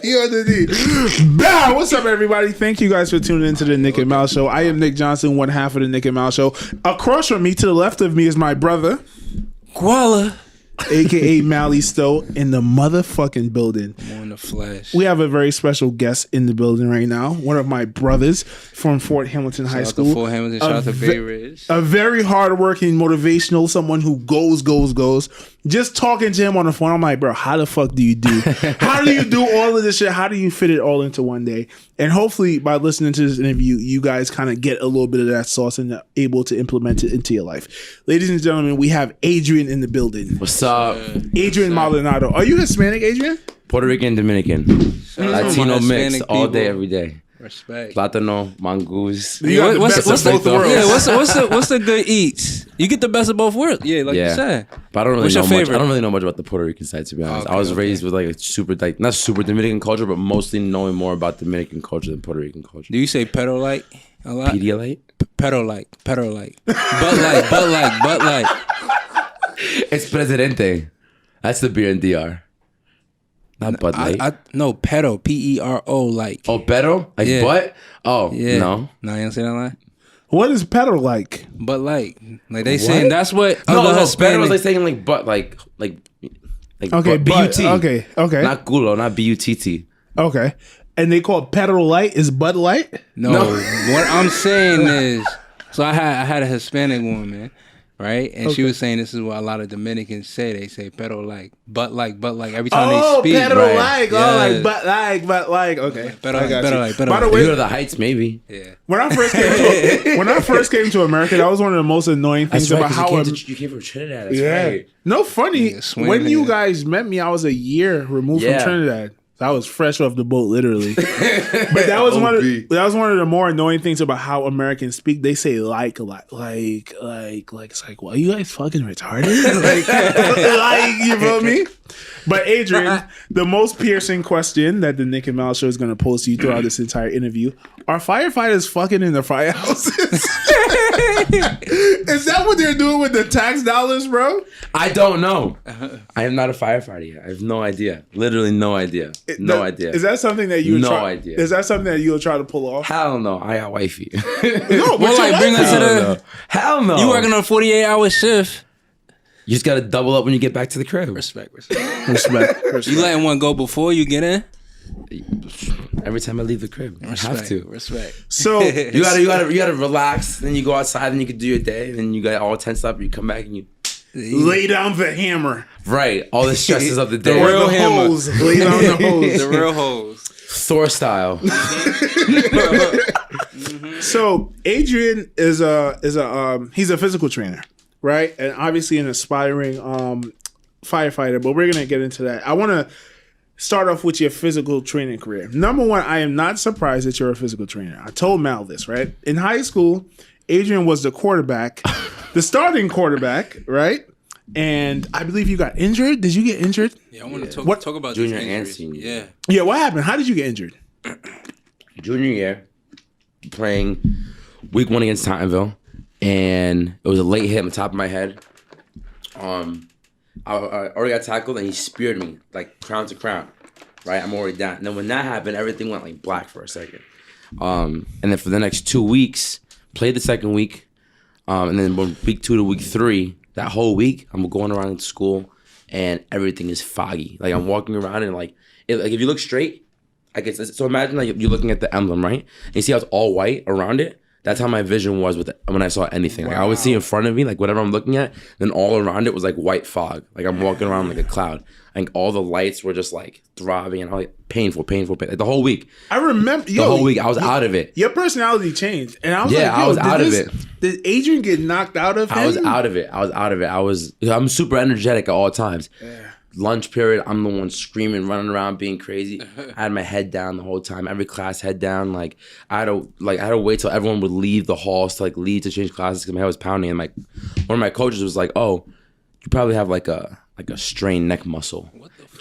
Bow! What's up, everybody? Thank you guys for tuning into the Nick and Mal Show. I am Nick Johnson, one half of the Nick and Mal Show. Across from me, to the left of me, is my brother, Koala, aka Mally Stowe, in the motherfucking building. I'm on the flesh. We have a very special guest in the building right now. One of my brothers from Fort Hamilton High School. Shout out to Fort Hamilton, shout out to Bay Ridge. A very hardworking, motivational, someone who goes. Just talking to him on the phone, I'm like, bro, how the fuck do you do? How do you do all of this shit? How do you fit it all into one day? And hopefully by listening to this interview, you guys kind of get a little bit of that sauce and are able to implement it into your life. Ladies and gentlemen, we have Adrian in the building. What's up? Adrian Maldonado. Are you Hispanic, Adrian? Puerto Rican, Dominican. Latino mix all day, every day. Respect. Platano, mongoose. What's the good eats? You get the best of both worlds. Yeah, like you said. But I don't really What's know your much. favorite? I don't really know much about the Puerto Rican side, to be honest. I was raised with like a super, like not super Dominican culture, but mostly knowing more about Dominican culture than Puerto Rican culture. Do you say pedo-like a lot? Pedialyte? Pedo-like. Butt like. It's Presidente. That's the beer in DR. Not Bud Light. No, pedo. P-E-R-O, like. Oh, pedo? Like butt? Oh, Yeah. no. No, you don't say that line? What is pedo like? But like they saying that's what No, other pedo Hispanic. was like saying like butt, like Okay, B-U-T. Okay. Not culo, not B-U-T-T. Okay. And they call it pedo light. Is Bud Light? No, what I'm saying is, so I had a Hispanic woman, right? And she was saying this is what a lot of Dominicans say. They say pedo like, butt like every time they speak. Pedo right. like, Yes. butt like. Okay, Pedo I got you. like. By the You way, go to the Heights, maybe. Yeah. when I first came to America, that was one of the most annoying things That's right, about 'cause how you came from Trinidad. That's right. No, funny. Yeah, swing When you it. guys met me, I was a year removed from Trinidad. I was fresh off the boat, literally. But that was one of the more annoying things about how Americans speak. They say like a lot, like it's like, well, you guys fucking retarded, like you feel me? But Adrian, the most piercing question that the Nick and Mal Show is going to pose to you throughout this entire interview: are firefighters fucking in the firehouses? Is that what they're doing with the tax dollars, bro? I don't know. I am not a firefighter yet. I have no idea. Literally no idea. No idea. Is that something that you idea. Is that something that you'll try to pull off? Hell no. I got wifey. No, Well, but like bring her to the. Hell no. You working on a 48-hour shift. You just got to double up when you get back to the crib. respect. You letting one go before you get in? Every time I leave the crib, I have to. Respect. So You gotta relax. Then you go outside, and you can do your day. Then you got all tensed up. You come back and you lay down the hammer. right. All the stresses of the day. The real hammer. hose. Lay down the hose. The real hoes. Thor style. So Adrian is he's a physical trainer, right? And obviously an aspiring firefighter, but we're gonna get into that. I wanna start off with your physical training career. Number one, I am not surprised that you're a physical trainer. I told Mal this, right? In high school, Adrian was the quarterback, the starting quarterback, right? And I believe you got injured. Did you get injured? Yeah, I want to talk about Junior these and injuries. senior. Yeah. Yeah, what happened? How did you get injured? Junior year, playing week 1 against Tottenville, and it was a late hit on the top of my head. I already got tackled, and he speared me like crown to crown. Right, I'm already down. And then when that happened, everything went like black for a second. And then for the next 2 weeks, played the second week, and then from week 2 to week 3, that whole week, I'm going around school, and everything is foggy. Like I'm walking around, and like if you look straight, I guess so. Imagine like you're looking at the emblem, right? And you see how it's all white around it. That's how my vision was with it when I saw anything. Like I would see in front of me, like whatever I'm looking at, then all around it was like white fog. Like I'm walking around like a cloud. And all the lights were just like throbbing and like painful. Like the whole week. I remember the whole week I was out of it. Your personality changed, and I was like, I was out of it. Did Adrian get knocked out of him? I was out of it. I'm super energetic at all times. Yeah. Lunch period, I'm the one screaming, running around, being crazy. I had my head down the whole time. Every class, head down. Like I had to wait till everyone would leave the halls to like leave to change classes because my head was pounding. And like one of my coaches was like, "Oh, you probably have like a strained neck muscle,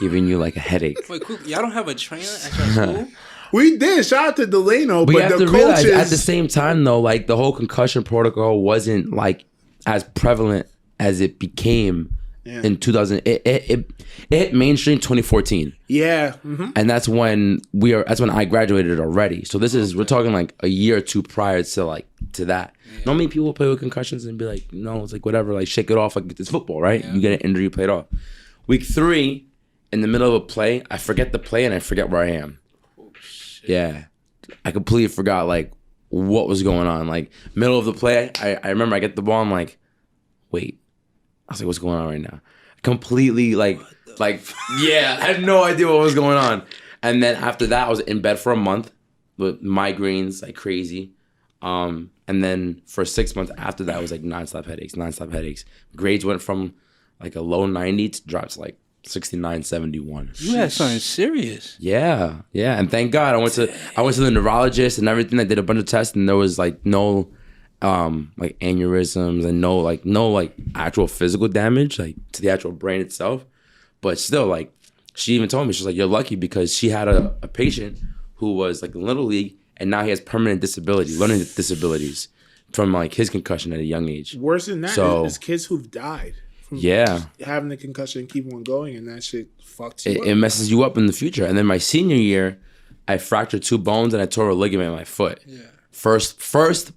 giving you like a headache." Wait, y'all don't have a trainer at your school? We did. Shout out to Delano, but you have the to realize coaches at the same time though, like the whole concussion protocol wasn't like as prevalent as it became in 2000. It hit mainstream 2014. Yeah. And that's when I graduated already. So we're talking like a year or two prior to that. Not many people play with concussions and be like, no, it's like whatever, like shake it off, like it's football, right? You get an injury, you play it off. Week 3, in the middle of a play, I forget the play and I forget where I am. Oh, shit. Yeah. I completely forgot like what was going on. Like middle of the play, I remember I get the ball, I'm like, wait. I was like, what's going on right now? Completely I had no idea what was going on. And then after that, I was in bed for a month with migraines like crazy. And then for 6 months after that, it was like nonstop headaches. Grades went from like a low 90 to dropped to like 69, 71. You had something serious. Yeah. And thank God I went to the neurologist and everything. I did a bunch of tests and there was like no like aneurysms and no actual physical damage like to the actual brain itself. But still, like she even told me, she's like, you're lucky because she had a patient who was like in Little League and now he has permanent disability, learning disabilities from like his concussion at a young age. Worse than that, so, it's kids who've died from having the concussion and keep on going, and that shit fucks you up. It messes you up in the future. And then my senior year, I fractured 2 bones and I tore a ligament in my foot. Yeah. First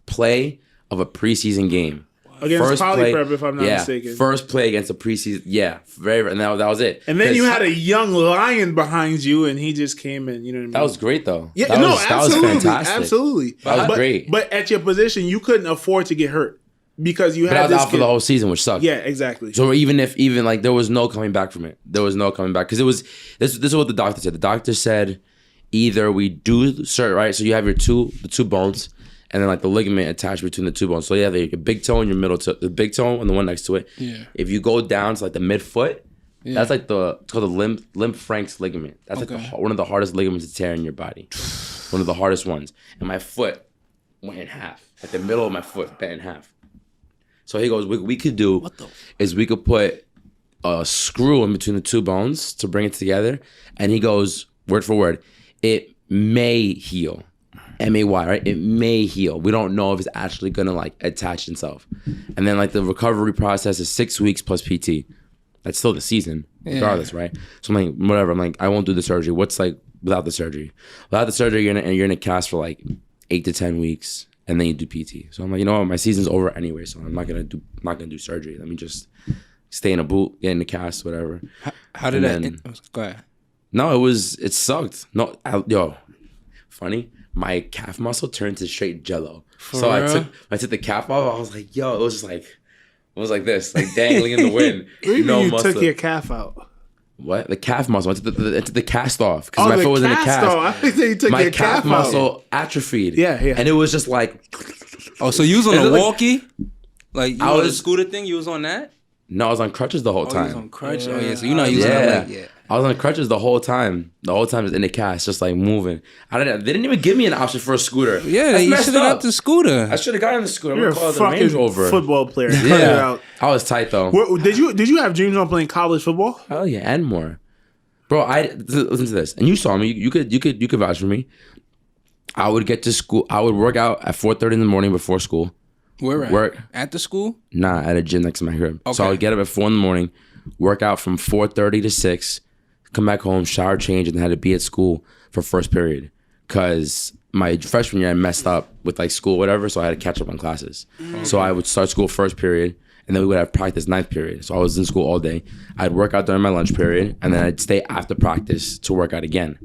play of a preseason game. Against Polyprep, if I'm not mistaken. First play against a preseason. Yeah, and that was it. And then you had a young lion behind you, and he just came in. You know what I mean? That was great, though. Yeah, absolutely, that was fantastic. Absolutely. That was great. But at your position, you couldn't afford to get hurt because you had. But I was out for the whole season, which sucked. Yeah, exactly. So even like there was no coming back from it. There was no coming back because it was this is what the doctor said. The doctor said either we do right, so you have the two bones. And then like the ligament attached between the 2 bones. So you have like a big toe and your middle toe, the big toe and the one next to it. Yeah. If you go down to like the midfoot, that's like it's called the Limb-Franks ligament. That's like one of the hardest ligaments to tear in your body. One of the hardest ones. And my foot went in half. Like the middle of my foot bent in half. So he goes, what we could do is we could put a screw in between the 2 bones to bring it together. And he goes, word for word, it may heal. M-A-Y, right? It may heal. We don't know if it's actually gonna like attach itself. And then like the recovery process is 6 weeks plus PT. That's still the season, regardless, right? So I'm like, whatever. I'm like, I won't do the surgery. What's like without the surgery? Without the surgery, you're in a cast for like 8 to 10 weeks, and then you do PT. So I'm like, you know what? My season's over anyway, so I'm not gonna do surgery. Let me just stay in a boot, get in the cast, whatever. How did that? Go ahead. No, it sucked. No, funny. My calf muscle turned to straight jello. So I took the calf off. I was like, yo, it was like this, like dangling in the wind. You took your calf out. What? The calf muscle. I took the cast off because my foot was in the cast. I think you took my calf muscle atrophied. Yeah. And it was just like. Oh, so you was on a walkie? Like you on the scooter thing? You was on that? No, I was on crutches the whole time. You was on crutches? Oh yeah, so you're not using that leg yet. I was on crutches the whole time. The whole time I was in the cast, just like moving. They didn't even give me an option for a scooter. Yeah, you should have got the scooter. I should have gotten the scooter. You're a fucking football player. Yeah, I was tight though. Did you have dreams on playing college football? Oh yeah, and more, bro. Listen to this, and you saw me. You could vouch for me. I would get to school. I would work out at 4:30 in the morning before school. Where at? Work at the school? Nah, at a gym next to my crib. Okay. So I would get up at 4 in the morning, work out from 4:30 to 6. Come back home, shower, change, and had to be at school for first period. Because my freshman year, I messed up with like school, whatever, so I had to catch up on classes. Okay. So I would start school first period, and then we would have practice 9th period. So I was in school all day. I'd work out during my lunch period, and then I'd stay after practice to work out again.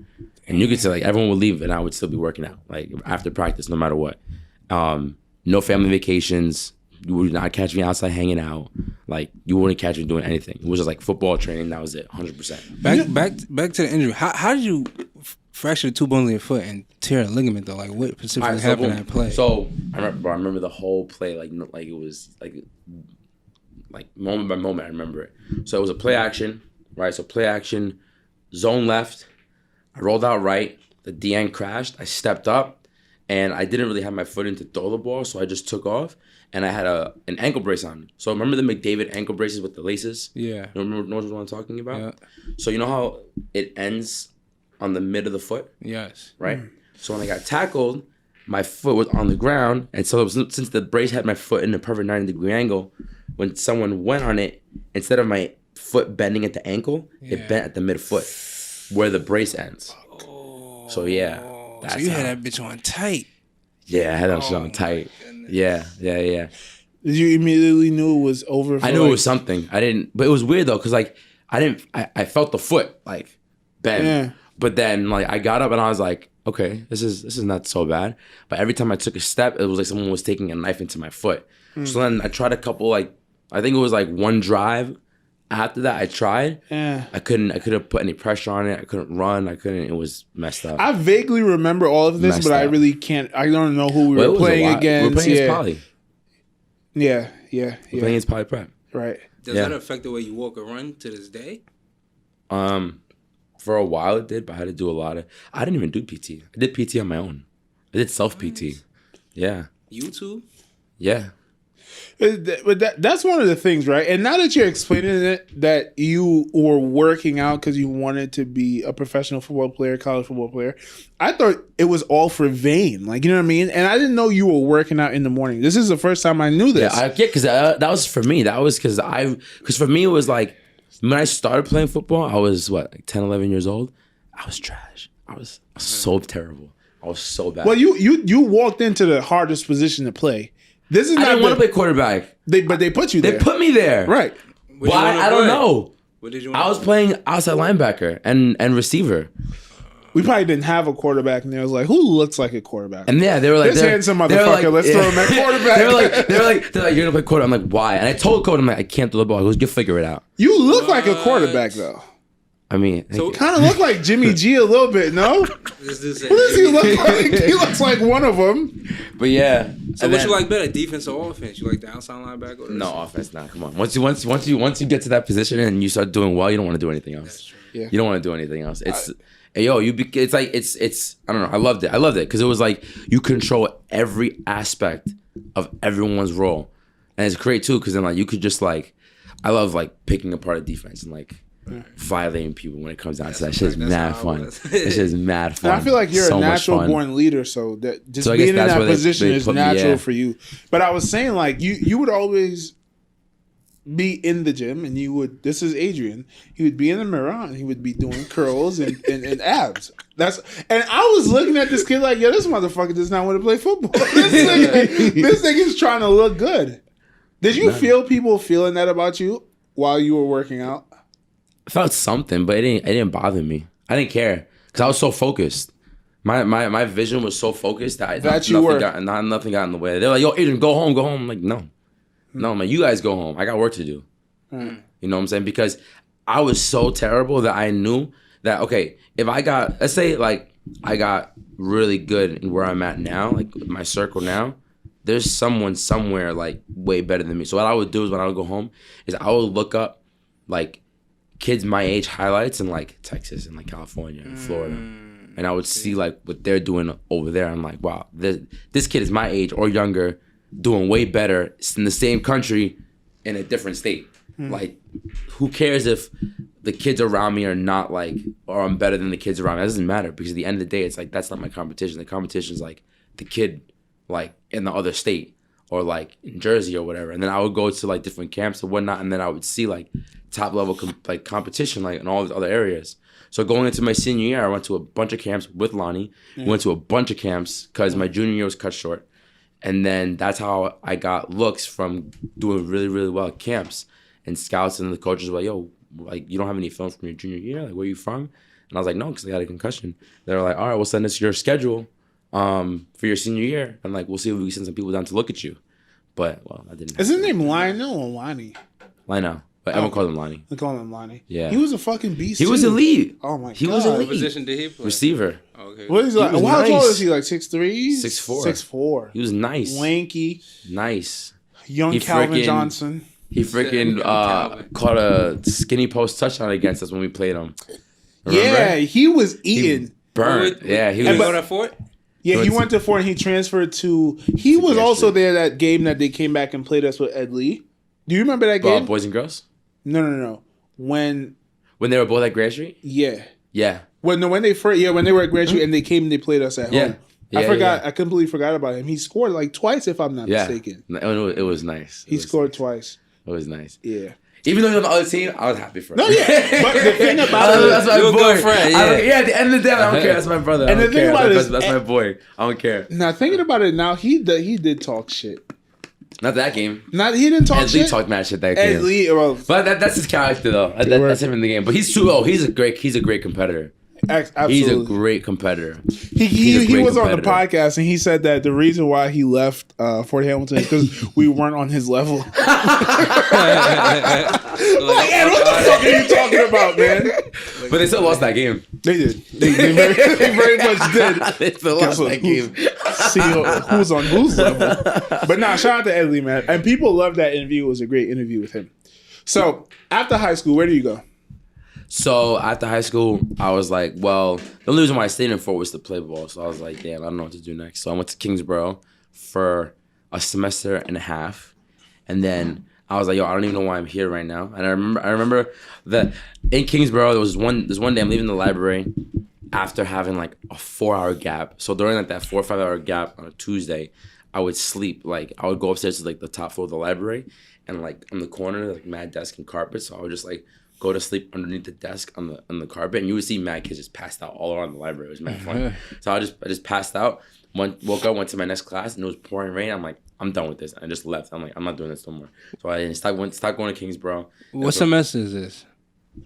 And you could say like everyone would leave, and I would still be working out like after practice, no matter what. No family vacations. You would not catch me outside hanging out. Like you wouldn't catch me doing anything. It was just like football training. That was it, 100%. Back to the injury. How did you fracture 2 bones in your foot and tear a ligament though? Like what specifically happened in that play? So I remember the whole play. Like it was like moment by moment. I remember it. So it was a play action, right? So play action, zone left. I rolled out right. The DN crashed. I stepped up. And I didn't really have my foot in to throw the ball, so I just took off. And I had an ankle brace on. So remember the McDavid ankle braces with the laces? Yeah. You know what I'm talking about? Yeah. So you know how it ends on the mid of the foot? Yes. Right? So when I got tackled, my foot was on the ground. And so since the brace had my foot in a perfect 90-degree angle, when someone went on it, instead of my foot bending at the ankle. It bent at the midfoot where the brace ends. So yeah. So you had that bitch on tight. Yeah, I had that shit on tight. Yeah. Did you immediately knew it was over? I knew it was something. I didn't, but it was weird though, because like I felt the foot like bend. Yeah. But then like I got up and I was like, okay, this is not so bad. But every time I took a step, it was like someone was taking a knife into my foot. So then I tried a couple, like, I think it was like one drive. After that, I tried. Yeah. I couldn't put any pressure on it. I couldn't run. It was messed up. I vaguely remember all of this, but I really can't. I don't know who we were playing against. We were playing against Poly. Yeah. We're playing against Poly Prep. Right. Does that affect the way you walk or run to this day? For a while it did, but I had to do a lot of. I didn't even do PT. I did PT on my own. I did self PT. Nice. Yeah. YouTube. Yeah. But that's one of the things, right? And now that you're explaining it, that you were working out because you wanted to be a professional football player, college football player, I thought it was all for vain. Like, you know what I mean? And I didn't know you were working out in the morning. This is the first time I knew this. Yeah, because that was for me. That was because for me, it was like, when I started playing football, I was, like 10, 11 years old. I was trash. I was so terrible. I was so bad. Well, you walked into the hardest position to play. This is I didn't want to play quarterback. But they put you there. They put me there. Right. But I don't know. What did you I was playing outside linebacker and receiver. We probably didn't have a quarterback, and they was like, "Who looks like a quarterback?" And yeah, they were like, "This handsome motherfucker, let's throw him at quarterback." they're like, you're gonna play quarterback. I'm like, why? And I told coach, I'm like, I can't throw the ball. He goes, you figure it out. You look like a quarterback, though. I mean, so kind of look like Jimmy G a little bit, no? What does he look like? He looks like one of them. But yeah. So what you like better, defense or offense? You like the outside linebacker? No, offense. Nah, come on. Once you get to that position and you start doing well, you don't want to do anything else. Yeah. You don't want to do anything else. It's it's like it's I don't know. I loved it because it was like you control every aspect of everyone's role, and it's great too because then like you could just like I love like picking apart a defense and like. Violating people when it comes down to that shit's mad fun. That shit's mad fun. And I feel like you're a natural born leader, so that just being in that position is natural for you. But I was saying like you would always be in the gym and you would this is Adrian. He would be in the mirror and he would be doing curls and abs. And I was looking at this kid like, yo, this motherfucker does not want to play football. This nigga's trying to look good. Did you feel people feeling that about you while you were working out? I felt something, but it didn't bother me. I didn't care because I was so focused. My vision was so focused that nothing got in the way. They're like, "Yo, Adrian, go home." I'm like, no, man, you guys go home. I got work to do. You know what I'm saying? Because I was so terrible that I knew that okay, if let's say like I got really good in where I'm at now, like my circle now, there's someone somewhere like way better than me. So what I would do is when I would go home is I would look up like kids my age highlights in like Texas and like California and Florida, and I would see like what they're doing over there. I'm like, wow, this kid is my age or younger, doing way better in the same country in a different state. Like, who cares if the kids around me are not like, or I'm better than the kids around me? That doesn't matter because at the end of the day, it's like that's not my competition. The competition is like the kid like in the other state or like in Jersey or whatever. And then I would go to like different camps and whatnot, and then I would see like top level competition like in all these other areas. So going into my senior year, I went to a bunch of camps with Lonnie. Went to a bunch of camps because my junior year was cut short, and then that's how I got looks from doing really really well at camps. And scouts and the coaches were like, "Yo, like you don't have any film from your junior year? Like where are you from?" And I was like, "No, because I got a concussion." They were like, "All right, we'll send us your schedule for your senior year, and like we'll see if we can send some people down to look at you." But well, I didn't. Is his name Lionel or Lonnie? Lionel. But everyone called him Lonnie. They call him Lonnie. Yeah. He was a fucking beast. He was elite. Oh my god. He was elite. What position did he play? Receiver. Okay. What is like? How tall is he? Like 6'3"? 6'4". 6'4". He was nice. Lanky. Nice. Young Calvin Johnson. He freaking caught a skinny post touchdown against us when we played him. Remember? Yeah, he was eating. He burnt. Yeah, he was. Go to Fort? Yeah, he went to Fort and he transferred to. He was also there that game that they came back and played us with Ed Lee. Do you remember that game? Boys and Girls? No. When they were both at Grand Street? Yeah. Yeah. When they were at Grand Street and they came and they played us at home. I forgot. I completely forgot about him. He scored like twice, if I'm not mistaken. It was nice. He scored twice. It was nice. Yeah. Even though you're on the other team, I was happy for him. No, yeah. But the thing about it, that's my you're a boy. good friend. Yeah. At the end of the day, I don't care. That's my brother. And the thing about it is, that's my boy. I don't care. now thinking about it, now he did talk shit. Not that game. He didn't talk Ed shit. Lee talked mad shit that Ed game. Lee, well, But that's his character though. That's him in the game. But he's a great competitor. absolutely. He's a great competitor. He was on the podcast and he said that the reason why he left Fort Hamilton is because we weren't on his level. Like, Ed, what the fuck are you talking about, man? But they still lost that game. They did. They very much did. They still lost that game. See who's on whose level. But nah, shout out to Ed Lee, man. And people loved that interview. It was a great interview with him. So after high school, where do you go? So after high school, I was like, well, the only reason why I stayed in Fort was to play ball. So I was like, damn, I don't know what to do next. So I went to Kingsborough for a semester and a half. And then I was like, yo, I don't even know why I'm here right now. And I remember that in Kingsborough, there's one day I'm leaving the library after having like a 4-hour gap. So during like that 4 or 5 hour gap on a Tuesday, I would sleep. Like I would go upstairs to like the top floor of the library and like on the corner, like mad desk and carpet. So I would just like go to sleep underneath the desk on the carpet, and you would see mad kids just passed out all around the library. It was mad fun. So I just passed out. Woke up, went to my next class, and it was pouring rain. I'm like, I'm done with this. I just left. I'm like, I'm not doing this no more. So I stopped going to Kingsborough. What semester is this?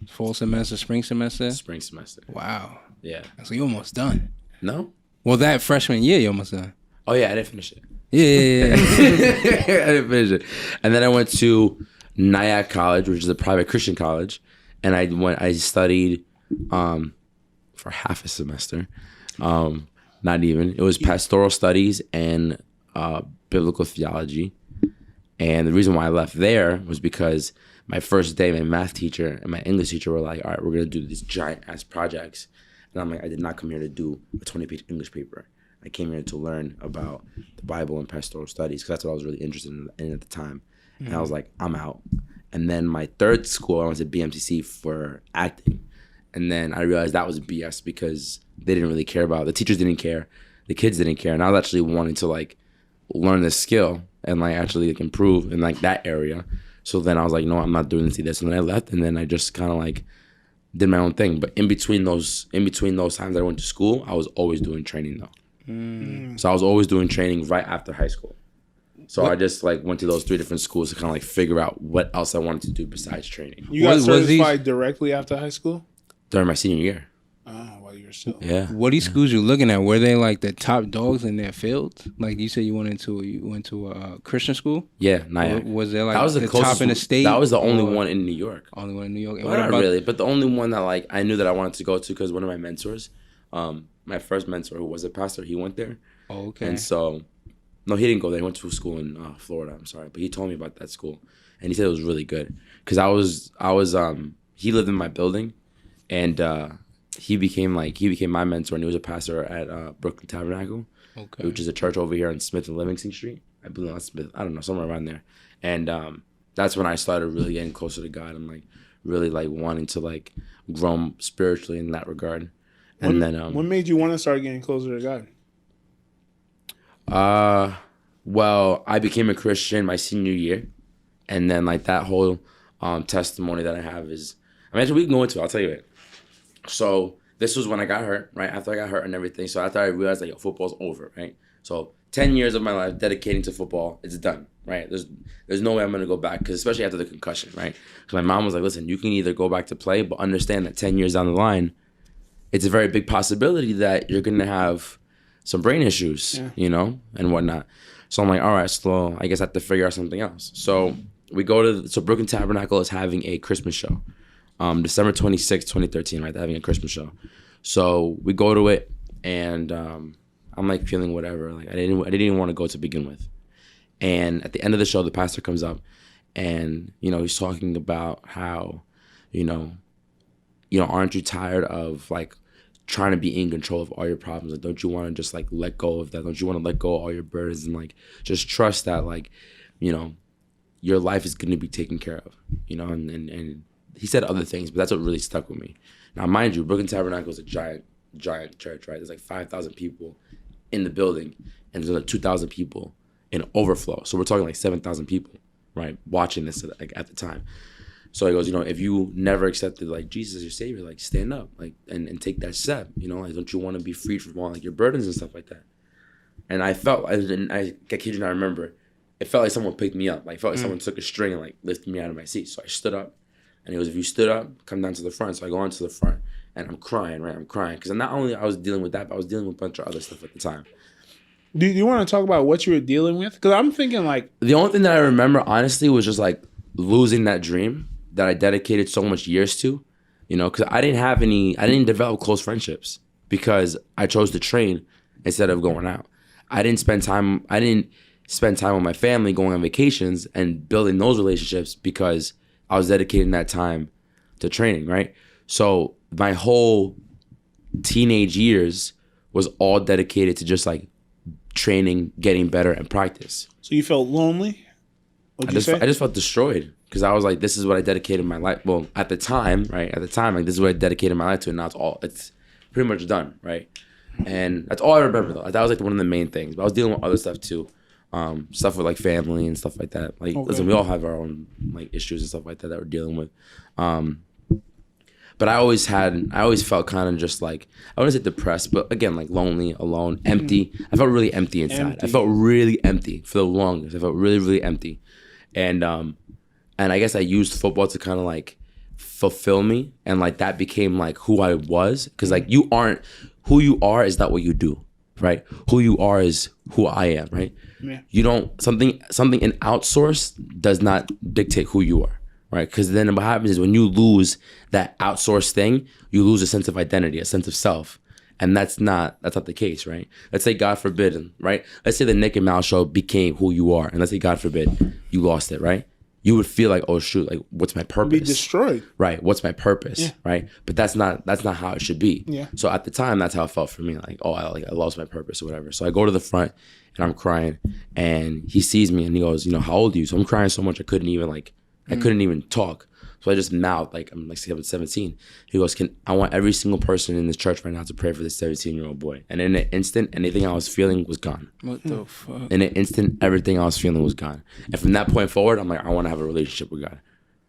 Fall semester, spring semester? Spring semester. Wow. Yeah. So you almost done. No? Well, that freshman year, you almost done. Oh yeah, I didn't finish it. Yeah. I didn't finish it. And then I went to Nyack College, which is a private Christian college, and I studied for half a semester. Not even. It was pastoral studies and biblical theology. And the reason why I left there was because my first day, my math teacher and my English teacher were like, all right, we're going to do these giant ass projects. And I'm like, I did not come here to do a 20-page English paper. I came here to learn about the Bible and pastoral studies because that's what I was really interested in at the time. And I was like, I'm out. And then my third school, I went to BMTC for acting. And then I realized that was BS because they didn't really care about it. The teachers didn't care. The kids didn't care. And I was actually wanting to like learn this skill and like actually like improve in like that area. So then I was like, no, I'm not doing this. And then I left, and then I just kind of like did my own thing. But in between those times that I went to school, I was always doing training though. So I was always doing training right after high school. So I just like went to those 3 different schools to kind of like figure out what else I wanted to do besides training. You got certified directly after high school? During my senior year. Oh, while you were still. Yeah. What these schools you looking at? Were they like the top dogs in their fields? Like you said, you went to a Christian school. Yeah, Nyack. Was there like that was the top in the state? That was the only one in New York. Only one in New York. And Well, not really, but the only one that like I knew that I wanted to go to because one of my mentors, my first mentor who was a pastor, he went there. Oh, okay. And so, no, he didn't go there. He went to a school in Florida. I'm sorry, but he told me about that school, and he said it was really good because he lived in my building, and he became my mentor, and he was a pastor at Brooklyn Tabernacle, which is a church over here on Smith and Livingston Street. I believe that's Smith. I don't know, somewhere around there. And that's when I started really getting closer to God and like really like wanting to like grow spiritually in that regard. And what made you want to start getting closer to God? Well, I became a Christian my senior year, and then like that whole testimony that I have is, I mean, we can go into it. I'll tell you it. So this was when I got hurt, right? After I got hurt and everything. So after I realized like football's over, right? So 10 years of my life dedicating to football, it's done, right? There's no way I'm gonna go back, because especially after the concussion, right? Because my mom was like, listen, you can either go back to play, but understand that 10 years down the line, it's a very big possibility that you're gonna have some brain issues, you know, and whatnot. So I'm like, all right, so I guess I have to figure out something else. So we go to Brooklyn Tabernacle is having a Christmas show. December 26, 2013, right? They're having a Christmas show. So we go to it, and I'm like feeling whatever. Like I didn't even want to go to begin with. And at the end of the show, the pastor comes up, and you know, he's talking about how, you know, aren't you tired of like trying to be in control of all your problems? Like, don't you want to just like let go of that? Don't you want to let go of all your burdens and like just trust that like, you know, your life is going to be taken care of, you know? And he said other things, but that's what really stuck with me. Now, mind you, Brooklyn Tabernacle is a giant church, right? There's like 5,000 people in the building, and there's like 2,000 people in overflow. So we're talking like 7,000 people, right, watching this at the time. So he goes, you know, if you never accepted like Jesus as your savior, like stand up, like and take that step, you know, like don't you want to be freed from all like your burdens and stuff like that? And I kid you not, I remember, it felt like someone picked me up. Like, it felt like someone took a string and like lifted me out of my seat. So I stood up, and he goes, if you stood up, come down to the front. So I go on to the front, and I'm crying, right? I'm crying because not only I was dealing with that, but I was dealing with a bunch of other stuff at the time. Do you want to talk about what you were dealing with? Because I'm thinking like the only thing that I remember honestly was just like losing that dream that I dedicated so much years to, you know, because I didn't develop close friendships because I chose to train instead of going out. I didn't spend time with my family going on vacations and building those relationships because I was dedicating that time to training, right? So my whole teenage years was all dedicated to just like training, getting better, and practice. So you felt lonely? I just felt destroyed because I was like, this is what I dedicated my life. Well, at the time, like this is what I dedicated my life to, and now it's pretty much done, right? And that's all I remember though. That was like one of the main things. But I was dealing with other stuff too, stuff with like family and stuff like that. Like, listen, we all have our own like issues and stuff like that we're dealing with. But I always felt kind of just like, I wouldn't say depressed, but again, like lonely, alone, empty. I felt really empty inside. I felt really empty for the longest. I felt really, really empty. And I guess I used football to kind of like fulfill me. And like that became like who I was. Cause like who you are is not what you do, right? Who you are is who I am, right? Yeah. You don't, something in outsource does not dictate who you are. Right, because then what happens is when you lose that outsourced thing, you lose a sense of identity, a sense of self, and that's not the case, right? Let's say God forbid, right? Let's say the Nick and Mal show became who you are, and let's say God forbid you lost it, right? You would feel like, oh shoot, like what's my purpose? Be destroyed, right? What's my purpose, right? But that's not how it should be. Yeah. So at the time, that's how it felt for me, like I lost my purpose or whatever. So I go to the front and I'm crying, and he sees me and he goes, you know, how old are you? So I'm crying so much I couldn't even talk. So I just mouthed, like I'm like 17. He goes, I want every single person in this church right now to pray for this 17-year-old boy. And in an instant, anything I was feeling was gone. What the fuck? In an instant, everything I was feeling was gone. And from that point forward, I'm like, I want to have a relationship with God.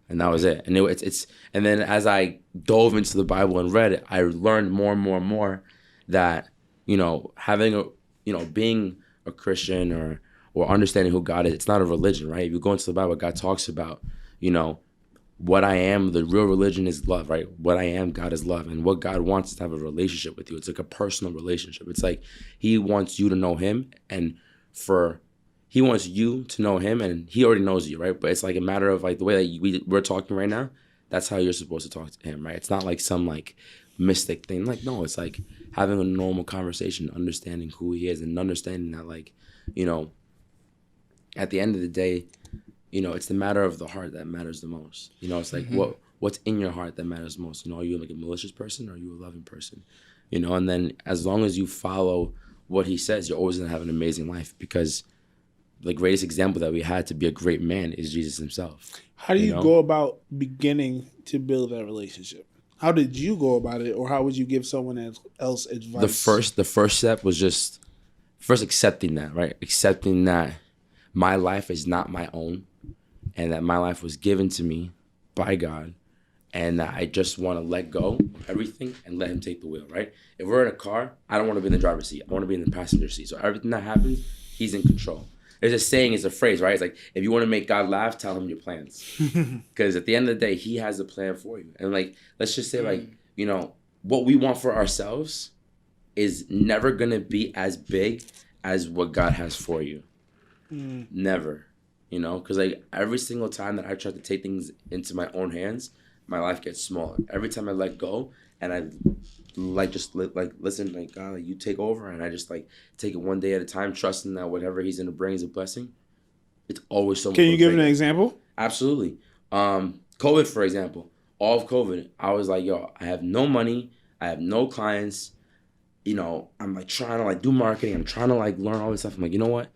And that was it. And and then as I dove into the Bible and read it, I learned more and more and more that, you know, being a Christian or understanding who God is, it's not a religion, right? If you go into the Bible, God talks about, you know, what I am, the real religion is love, right? What I am, God is love. And what God wants is to have a relationship with you. It's like a personal relationship. It's like he wants you to know him, and he wants you to know him, and he already knows you, right? But it's like a matter of like the way that we're talking right now, that's how you're supposed to talk to him, right? It's not like some like mystic thing. Like, no, it's like having a normal conversation, understanding who he is, and understanding that, like, you know, at the end of the day, you know, it's the matter of the heart that matters the most. You know, it's like what's in your heart that matters most. You know, are you like a malicious person or are you a loving person? You know, and then as long as you follow what he says, you're always gonna have an amazing life, because the greatest example that we had to be a great man is Jesus himself. How do you go about beginning to build that relationship? How did you go about it, or how would you give someone else advice? The first step was just accepting that, right? Accepting that my life is not my own, and that my life was given to me by God, and that I just want to let go of everything and let him take the wheel, right? If we're in a car, I don't want to be in the driver's seat. I want to be in the passenger seat. So everything that happens, he's in control. There's a saying, it's a phrase, right? It's like, if you want to make God laugh, tell him your plans. Because at the end of the day, he has a plan for you. And like, let's just say like, you know, what we want for ourselves is never going to be as big as what God has for you. Never. You know, because like every single time that I try to take things into my own hands, my life gets smaller. Every time I let go and I listen, like, God, like, you take over, and I just like take it one day at a time, trusting that whatever he's gonna bring is a blessing. It's always so much. Can you give an example? Absolutely. COVID, for example. All of COVID, I was like, yo, I have no money, I have no clients. You know, I'm like trying to like do marketing. I'm trying to like learn all this stuff. I'm like, you know what?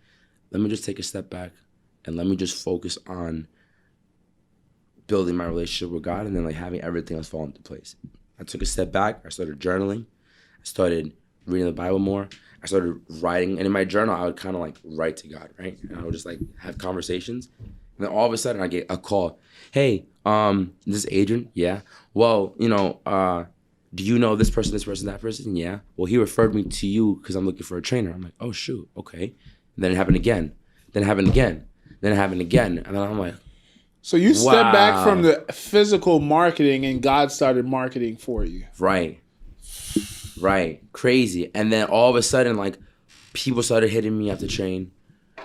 Let me just take a step back. And let me just focus on building my relationship with God, and then like having everything else fall into place. I took a step back. I started journaling. I started reading the Bible more. I started writing. And in my journal, I would kind of like write to God, right? And I would just like have conversations. And then all of a sudden I get a call. Hey, this is Adrian? Yeah. Well, do you know this person, that person? Yeah. Well, he referred me to you because I'm looking for a trainer. I'm like, oh, shoot. Okay. And then it happened again. Then it happened again. Then it happened again. And then I'm like, so you step back from the physical marketing and God started marketing for you. Right. Crazy. And then all of a sudden, like, people started hitting me at the train.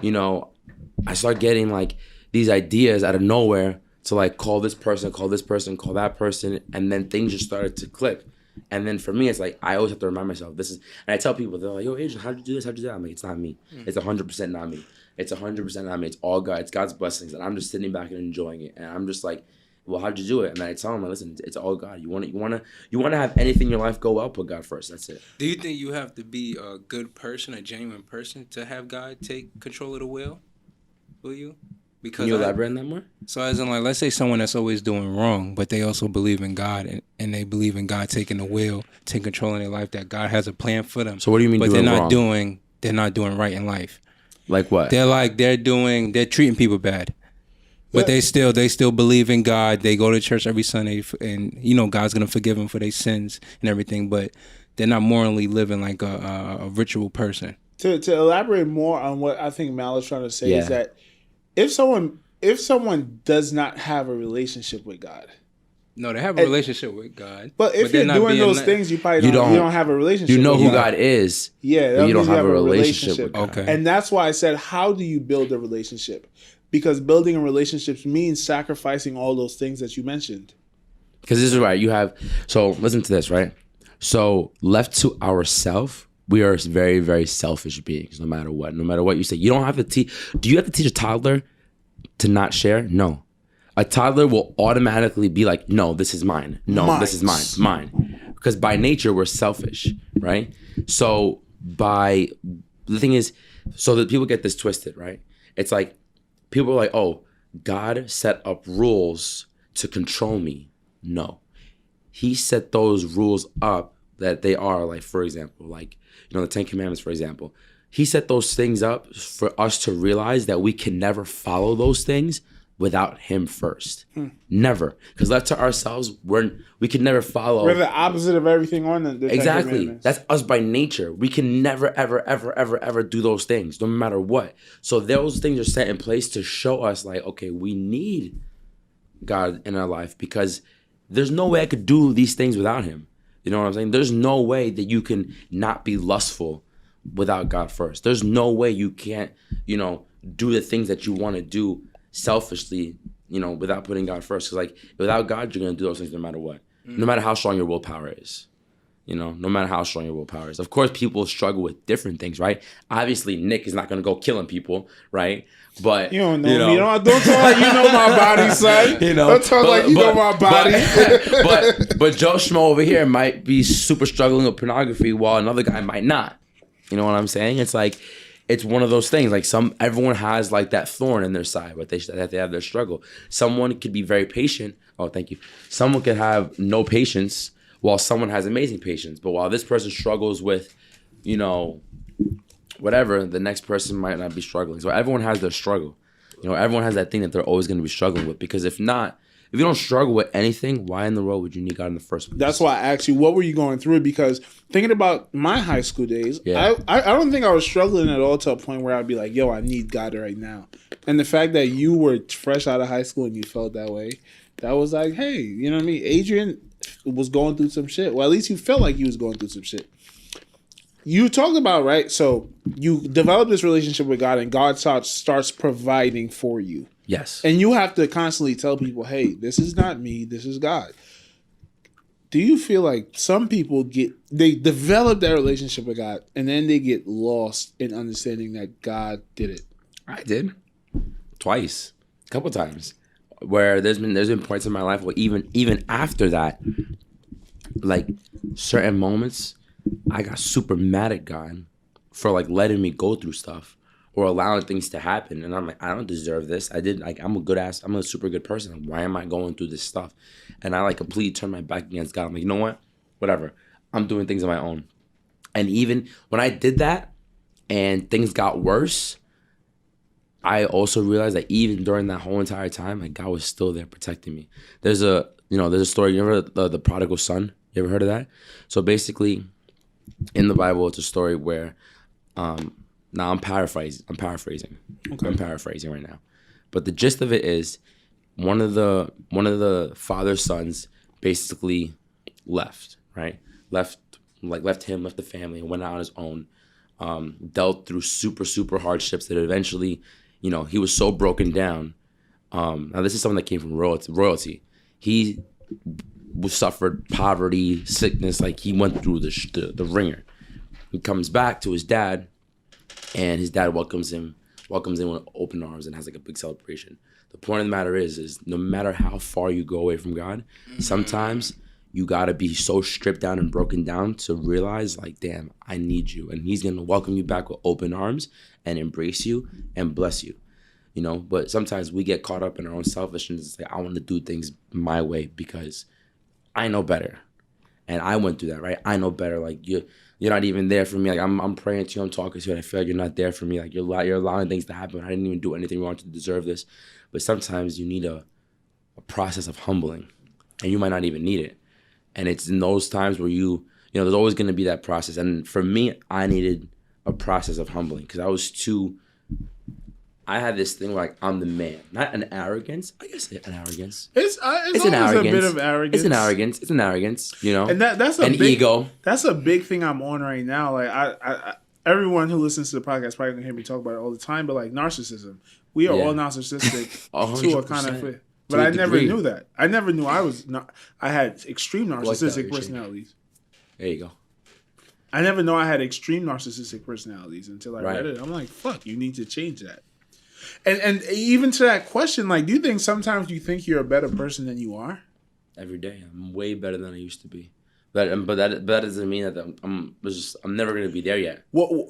I started getting, like, these ideas out of nowhere to, like, call this person, call that person. And then things just started to click. And then for me, it's like, I always have to remind myself, and I tell people, they're like, yo, Adrian, how'd you do this? How'd you do that? I'm like, it's not me. It's 100% not me. It's 100% not me. It's all God. It's God's blessings. And I'm just sitting back and enjoying it. And I'm just like, well, how'd you do it? And then I tell them, listen, it's all God. You want to have anything in your life go well, put God first. That's it. Do you think you have to be a good person, a genuine person, to have God take control of the wheel? Will you? Because Can you elaborate on that more? So as in, like, let's say someone that's always doing wrong, but they also believe in God and they believe in God taking the wheel, taking control of their life, that God has a plan for them. So what do you mean? But doing they're wrong? not doing right in life. Like what? They're treating people bad. But they still believe in God. They go to church every Sunday, and God's gonna forgive them for their sins and everything. But they're not morally living like a ritual person. To elaborate more on what I think Mal is trying to say is that if someone does not have a relationship with God, no, they have a relationship with God. But if you're doing those things, you probably don't have a relationship. You know with who God. God is. Yeah, but you don't have a relationship with God. Okay, and that's why I said, how do you build a relationship? Because building a relationship means sacrificing all those things that you mentioned. Because this is right. So listen to this, right? So left to ourselves, we are very, very selfish beings, no matter what. No matter what you say. You don't have to teach. Do you have to teach a toddler to not share? No. A toddler will automatically be like, no, this is mine. No, this is mine. It's mine. Because by nature, we're selfish, right? So the thing is, so that people get this twisted, right? It's like, people are like, oh, God set up rules to control me. No. He set those rules up that they are, like, for example, like, the 10 Commandments, for example. He set those things up for us to realize that we can never follow those things without him first. Never. Because left to ourselves, we can never follow. We're the opposite of everything on the exactly. That's us by nature. We can never, ever, ever, ever, ever do those things, no matter what. So those things are set in place to show us, like, okay, we need God in our life because there's no way I could do these things without him. You know what I'm saying? There's no way that you can not be lustful without God first. There's no way you can't, do the things that you want to do selfishly, without putting God first. Because, like, without God, you're going to do those things no matter what. No matter how strong your willpower is. No matter how strong your willpower is. Of course, people struggle with different things, right? Obviously, Nick is not going to go killing people, right? But you don't know me. Don't talk like you know my body, son. Don't talk like you know my body. But Joe Schmo over here might be super struggling with pornography while another guy might not. You know what I'm saying? It's like, it's one of those things. Like, everyone has, like, that thorn in their side, but they have their struggle. Someone could be very patient. Oh, thank you. Someone could have no patience while someone has amazing patience. But while this person struggles with, whatever, the next person might not be struggling. So everyone has their struggle. Everyone has that thing that they're always going to be struggling with. Because if you don't struggle with anything, why in the world would you need God in the first place? That's why I asked you, what were you going through? Because thinking about my high school days, I don't think I was struggling at all to a point where I'd be like, yo, I need God right now. And the fact that you were fresh out of high school and you felt that way, that was like, hey, you know what I mean? Adrian was going through some shit. Well, at least you felt like he was going through some shit. You talked about, right? So you develop this relationship with God and God starts providing for you. Yes. And you have to constantly tell people, hey, this is not me, this is God. Do you feel like some people they develop that relationship with God and then they get lost in understanding that God did it? I did. Twice. A couple times. Where there's been points in my life where even after that, like, certain moments, I got super mad at God for, like, letting me go through stuff or allowing things to happen. And I'm like, I don't deserve this. I'm a super good person. Like, why am I going through this stuff? And I, like, completely turned my back against God. I'm like, you know what? Whatever. I'm doing things on my own. And even when I did that and things got worse, I also realized that even during that whole entire time, like God was still there protecting me. There's a story. You ever heard the prodigal son? You ever heard of that? So basically, in the Bible, it's a story where, now I'm paraphrasing. Okay. I'm paraphrasing right now, but the gist of it is, one of the father's sons basically left the family, and went out on his own. Dealt through super hardships that eventually, he was so broken down. Now this is something that came from royalty. He suffered poverty, sickness, like he went through the ringer. He comes back to his dad, and his dad welcomes him with open arms and has like a big celebration. The point of the matter is no matter how far you go away from God, sometimes you gotta be so stripped down and broken down to realize, like, damn, I need you. And he's gonna welcome you back with open arms and embrace you and bless you. But sometimes we get caught up in our own selfishness and say, I want to do things my way because I know better. And I went through that, right? I know better. Like, you're not even there for me. Like, I'm praying to you, I'm talking to you, and I feel like you're not there for me. Like, you're allowing things to happen. I didn't even do anything wrong to deserve this. But sometimes you need a process of humbling, and you might not even need it. And it's in those times where there's always going to be that process. And for me, I needed a process of humbling because I had this thing where, like, I'm the man. Not an arrogance. I guess an arrogance. It's an arrogance. A bit of arrogance. It's an arrogance, And that's an big ego. That's a big thing I'm on right now. Like, I everyone who listens to the podcast probably gonna hear me talk about it all the time, but like narcissism. We are all narcissistic to a kind of... But I never knew that. I never knew I had extreme narcissistic personalities. There you go. I never know I had extreme narcissistic personalities until I read it. I'm like, fuck, you need to change that. And even to that question, like, do you think sometimes you think you're a better person than you are? Every day. I'm way better than I used to be. But that doesn't mean that I'm never going to be there yet. Well,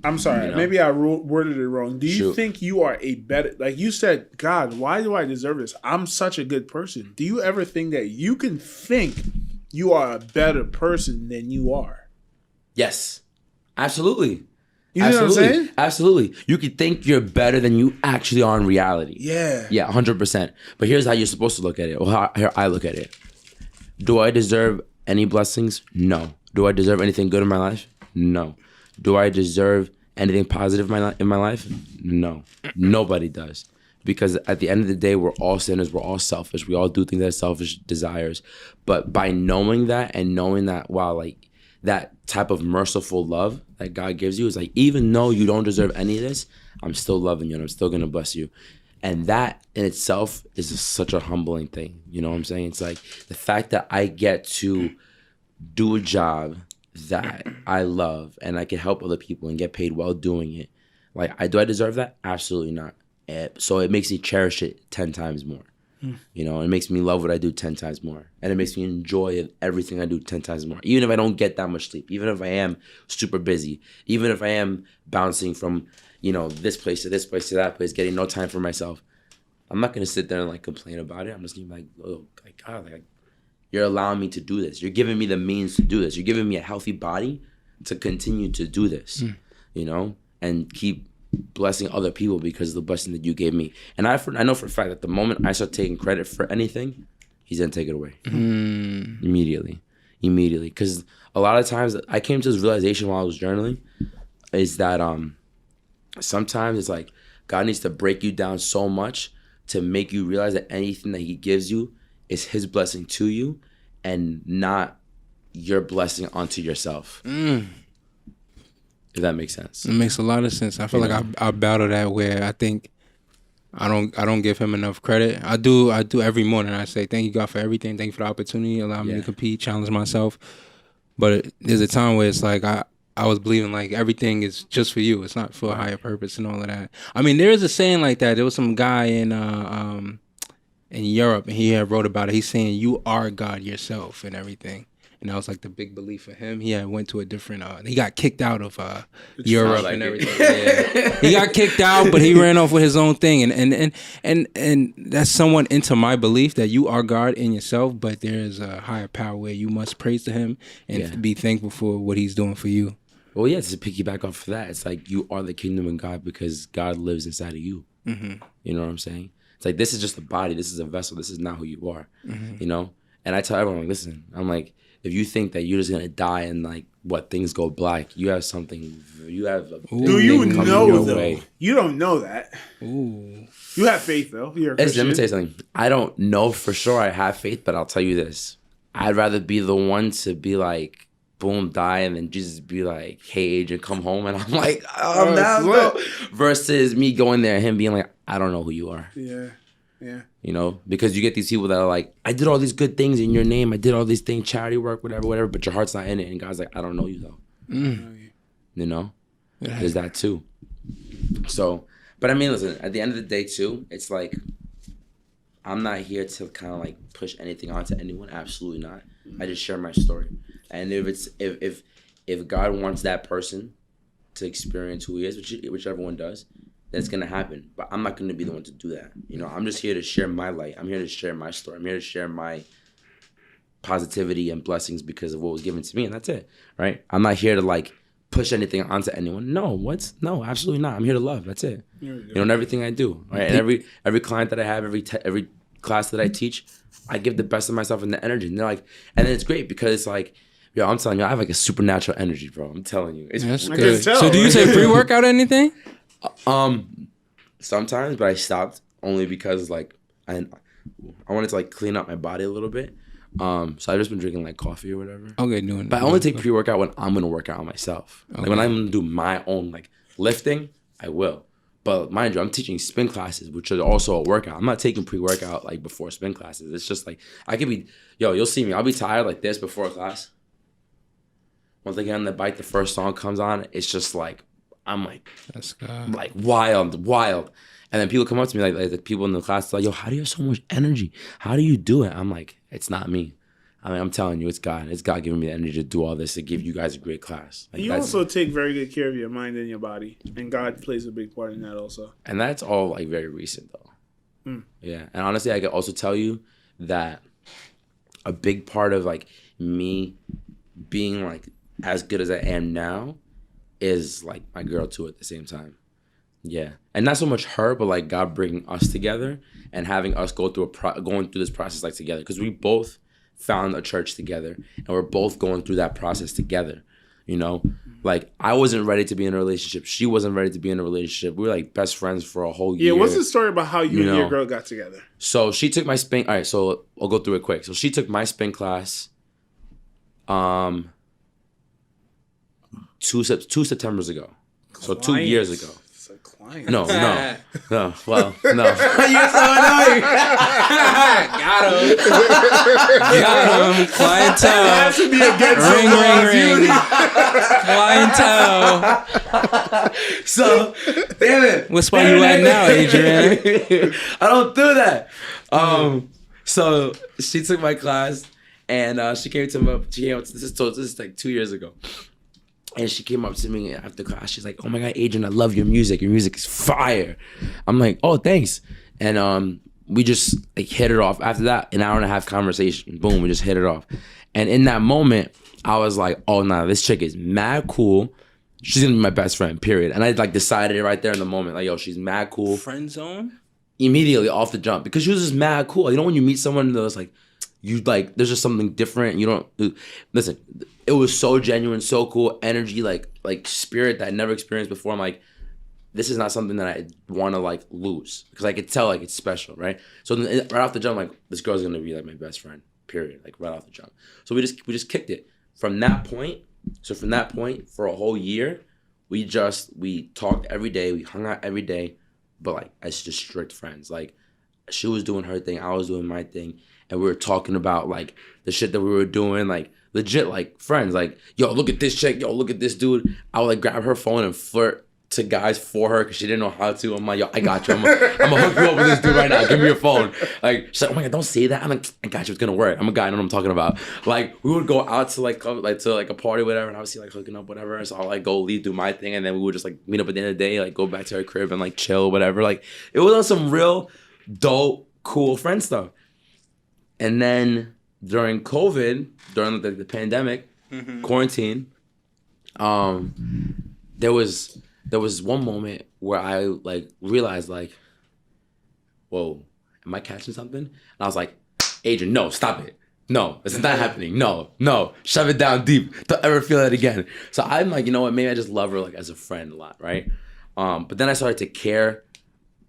I'm sorry. Maybe I worded it wrong. Do you think you are a better... Like you said, God, why do I deserve this? I'm such a good person. Do you ever think that you can think you are a better person than you are? Yes. Absolutely. You know what I'm saying? Absolutely. You could think you're better than you actually are in reality. Yeah. Yeah, 100%. But here's how you're supposed to look at it. Or how I look at it. Do I deserve any blessings? No. Do I deserve anything good in my life? No. Do I deserve anything positive in my life? No. Nobody does. Because at the end of the day, we're all sinners. We're all selfish. We all do things that are selfish desires. But by knowing that and knowing that, wow, like, that type of merciful love that God gives you is like, even though you don't deserve any of this, I'm still loving you and I'm still going to bless you. And that in itself is such a humbling thing. You know what I'm saying? It's like the fact that I get to do a job that I love and I can help other people and get paid while doing it. Like, do I deserve that? Absolutely not. So it makes me cherish it 10 times more. It makes me love what I do 10 times more. And it makes me enjoy everything I do 10 times more. Even if I don't get that much sleep, even if I am super busy, even if I am bouncing from, this place to this place to that place, getting no time for myself, I'm not going to sit there and like complain about it. I'm just going to be like, oh, God, like, you're allowing me to do this. You're giving me the means to do this. You're giving me a healthy body to continue to do this, and keep blessing other people because of the blessing that you gave me. And I know for a fact that the moment I start taking credit for anything, he's gonna take it away immediately. Because a lot of times I came to this realization while I was journaling is that sometimes it's like God needs to break you down so much to make you realize that anything that he gives you is his blessing to you and not your blessing onto yourself. If that makes sense. It makes a lot of sense. I feel like I battle that where I think I don't give him enough credit. I do every morning. I say, thank you, God, for everything. Thank you for the opportunity. Allow me to compete, challenge myself. But there's a time where it's like I was believing like everything is just for you. It's not for a higher purpose and all of that. I mean, there is a saying like that. There was some guy in Europe, and he had wrote about it. He's saying you are God yourself and everything. And that was like the big belief for him. He had went to a different, he got kicked out of Europe and everything. Yeah. He got kicked out, but he ran off with his own thing. And that's somewhat into my belief that you are God in yourself, but there is a higher power where you must praise to him and be thankful for what he's doing for you. Well, yeah, to piggyback off of that, it's like you are the kingdom of God because God lives inside of you. Mm-hmm. You know what I'm saying? It's like, this is just a body. This is a vessel. This is not who you are, you know? And I tell everyone, like, listen, I'm like, if you think that you're just going to die and like, things go black, you have something, you have a do you know, though? Way. You don't know that. Ooh. You have faith, though. You're a Christian. Let me tell you something. I don't know for sure I have faith, but I'll tell you this. I'd rather be the one to be like, boom, die, and then Jesus be like, hey, Adrian, come home. And I'm like, oh, no. Versus me going there and him being like, I don't know who you are. Yeah. You know, because you get these people that are like, I did all these good things in your name. I did all these things, charity work, whatever, but your heart's not in it. And God's like, I don't know you, though. You know? Yeah. There's that, too. So, but I mean, listen, at the end of the day, too, it's like, I'm not here to kind of like push anything onto anyone. Absolutely not. I just share my story. And if God wants that person to experience who he is, which everyone does, then it's gonna happen. But I'm not gonna be the one to do that. You know, I'm just here to share my light. I'm here to share my story. I'm here to share my positivity and blessings because of what was given to me, and that's it. Right? I'm not here to like push anything onto anyone. No, absolutely not. I'm here to love. That's it. You know, in everything I do. Right? And every client that I have, every class that I teach, I give the best of myself and the energy. And they're like, and then it's great because it's like, yo, I'm telling you, I have like a supernatural energy, bro. I'm telling you. It's good. So do you say pre-workout or anything? Sometimes, but I stopped only because like I wanted to like clean up my body a little bit. So I've just been drinking like coffee or whatever. Okay, but I only take pre-workout when I'm gonna work out on myself. Okay. Like when I'm gonna do my own like lifting, I will. But mind you, I'm teaching spin classes, which are also a workout. I'm not taking pre-workout like before spin classes. It's just like I could be, you'll see me. I'll be tired like this before a class. Once I get on the bike, the first song comes on. It's just like I'm like, that's good. Like wild. And then people come up to me like the people in the class like, yo, how do you have so much energy? How do you do it? I'm like, it's not me. I mean, I'm telling you, it's God. It's God giving me the energy to do all this to give you guys a great class. Like, you also take very good care of your mind and your body, and God plays a big part in that also. And that's all like very recent though. Yeah, and honestly, I could also tell you that a big part of like me being like as good as I am now is like my girl too at the same time. Yeah, and not so much her, but like God bringing us together and having us going through this process like together, because we both found a church together and we're both going through that process together. You know, like I wasn't ready to be in a relationship. She wasn't ready to be in a relationship. We were like best friends for a whole year. Yeah, what's the story about how you and your girl got together? So she took my spin. All right, so I'll go through it quick. So she took my spin class. 2 Septembers ago. So 2 years ago. It's a client. No. Well, no. You're so annoying. Got him. Clientele. That has to be a good ring. Clientele. So, damn it. What spot you at now, Adrian? I don't do that. So she took my class and she came to me. This is like 2 years ago. And she came up to me after class. She's like, oh my God, Adrian, I love your music. Your music is fire. I'm like, oh, thanks. And we just like hit it off. After that, an hour and a half conversation. Boom, we just hit it off. And in that moment, I was like, oh, nah, this chick is mad cool. She's going to be my best friend, period. And I like decided it right there in the moment. Like, yo, she's mad cool. Friend zone? Immediately off the jump. Because she was just mad cool. You know when you meet someone that's like, you like, there's just something different. You don't, listen, it was so genuine, so cool, energy, like spirit that I never experienced before. I'm like, this is not something that I want to like lose, because I could tell like it's special, right? So then, right off the jump, like this girl's gonna be like my best friend, period, like right off the jump. So we just kicked it from that point. So from that point, for a whole year, we talked every day, we hung out every day, but like as just strict friends. Like she was doing her thing, I was doing my thing. And we were talking about like the shit that we were doing, like legit like friends. Like, yo, look at this chick. Yo, look at this dude. I would like grab her phone and flirt to guys for her because she didn't know how to. I'm like, yo, I got you. I'm gonna hook you up with this dude right now. Give me your phone. Like, she's like, oh my God, don't say that. I'm like, I got you. It's gonna work. I'm a guy. I know what I'm talking about. Like, we would go out to like to like a party, whatever, and I would see like hooking up, whatever. And so I'll like go leave, do my thing, and then we would just like meet up at the end of the day, like go back to her crib and like chill, whatever. Like, it was on some real dope, cool friend stuff. And then during COVID, during the pandemic, quarantine, There was one moment where I like realized like, whoa, am I catching something? And I was like, Adrian, no, stop it. No, this is not happening. No, shove it down deep. Don't ever feel that again. So I'm like, you know what? Maybe I just love her like as a friend a lot, right? But then I started to care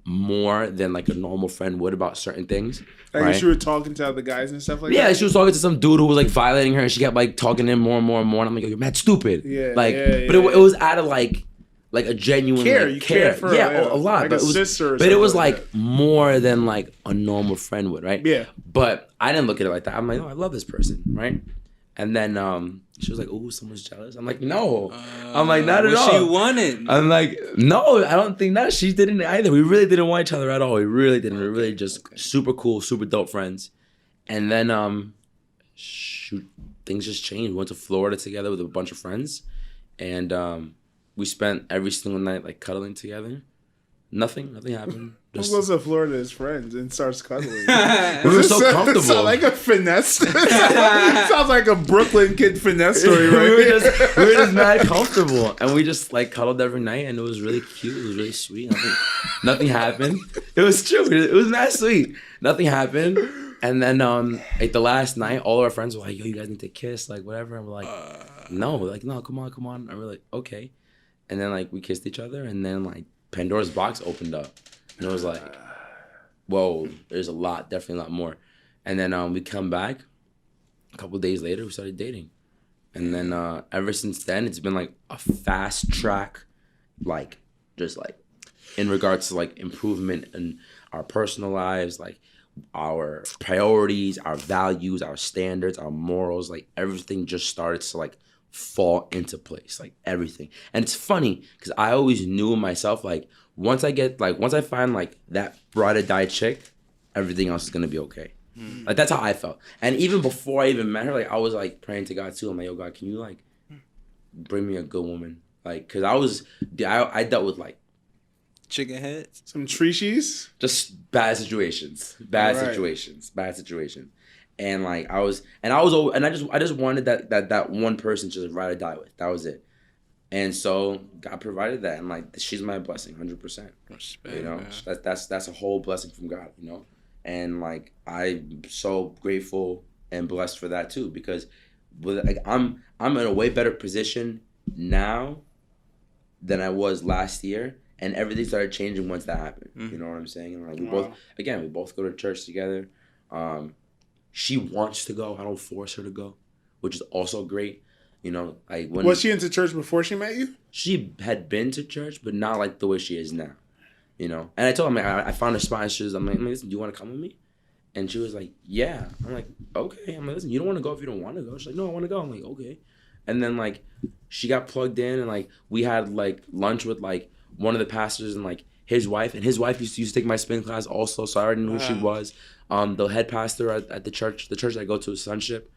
more than like a normal friend would about certain things. Like right? she was talking to other guys and stuff like that? Yeah, she was talking to some dude who was like violating her, and she kept like talking to him more and more and more. And I'm like, yo, you're mad stupid. But it was out of like a genuine care. Like, you care. For a lot. Like but a sister. But it was like more than like a normal friend would, right? Yeah. But I didn't look at it like that. I'm like, oh, I love this person, right? And then she was like, "Oh, someone's jealous." I'm like, "No." I'm like, "Not at all." She wanted. I'm like, "No, I don't think that." She didn't either. We really didn't want each other at all. We really didn't. We were really just super cool, super dope friends. And then, shoot, things just changed. We went to Florida together with a bunch of friends, and we spent every single night like cuddling together. Nothing happened. Who goes to Florida as friends and starts cuddling? We were so comfortable. It sounds like a finesse. It sounds like a Brooklyn kid finesse story, right? we were just mad comfortable, and we just like cuddled every night, and it was really cute. It was really sweet. Nothing happened. It was true. It was mad sweet. Nothing happened. And then like the last night, all of our friends were like, "Yo, you guys need to kiss," like whatever. And we're like, "No, like no, come on." And we're like, "Okay." And then like we kissed each other, and then like Pandora's box opened up. And it was like, whoa, there's definitely a lot more. And then we come back, a couple days later, we started dating. And then ever since then, it's been like a fast track, like just like in regards to like improvement in our personal lives, like our priorities, our values, our standards, our morals, like everything just started to like fall into place, like everything. And it's funny because I always knew myself, like once I find like that ride or die chick, everything else is gonna be okay. Like that's how I felt. And even before I even met her, like I was like praying to God too. I'm like, yo, God, can you like bring me a good woman? Like, cause I dealt with like chicken heads, some trees, just bad situations. And like I just wanted that one person to just ride or die with. That was it. And so God provided that, and like she's my blessing, 100%. Respect, you know, man. that's a whole blessing from God, you know. And like I'm so grateful and blessed for that too, because like I'm in a way better position now than I was last year, and everything started changing once that happened. You know what I'm saying? And like we both go to church together. She wants to go. I don't force her to go, which is also great. You know, like when was she into church before she met you? She had been to church, but not like the way she is now. You know, and I told her, I found her spot. And she was, I'm like, listen, do you want to come with me? And she was like, yeah. I'm like, okay. I'm like, listen, you don't want to go if you don't want to go. She's like, no, I want to go. I'm like, okay. And then like she got plugged in, and like we had like lunch with like one of the pastors and like his wife, and his wife used to take my spin class also, so I already knew who she was. The head pastor at the church that I go to is Sonship.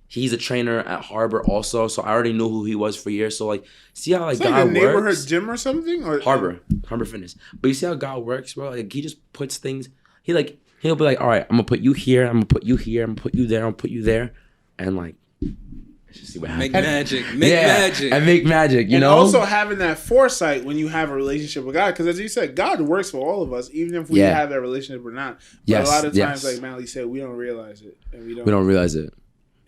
He's a trainer at Harbor also, so I already knew who he was for years. So like, see how like God works. Like a neighborhood gym or something, or Harbor Fitness. But you see how God works, bro. Like he just puts things. He'll be like, all right, I'm gonna put you here. I'm gonna put you here. I'm gonna put you there. I'm gonna put you there, and like, let's just see what happens. Make magic. And make magic. You know. Also having that foresight when you have a relationship with God, because as you said, God works for all of us, even if we have that relationship or not. But a lot of times, like Mally said, we don't realize it, and we don't realize it.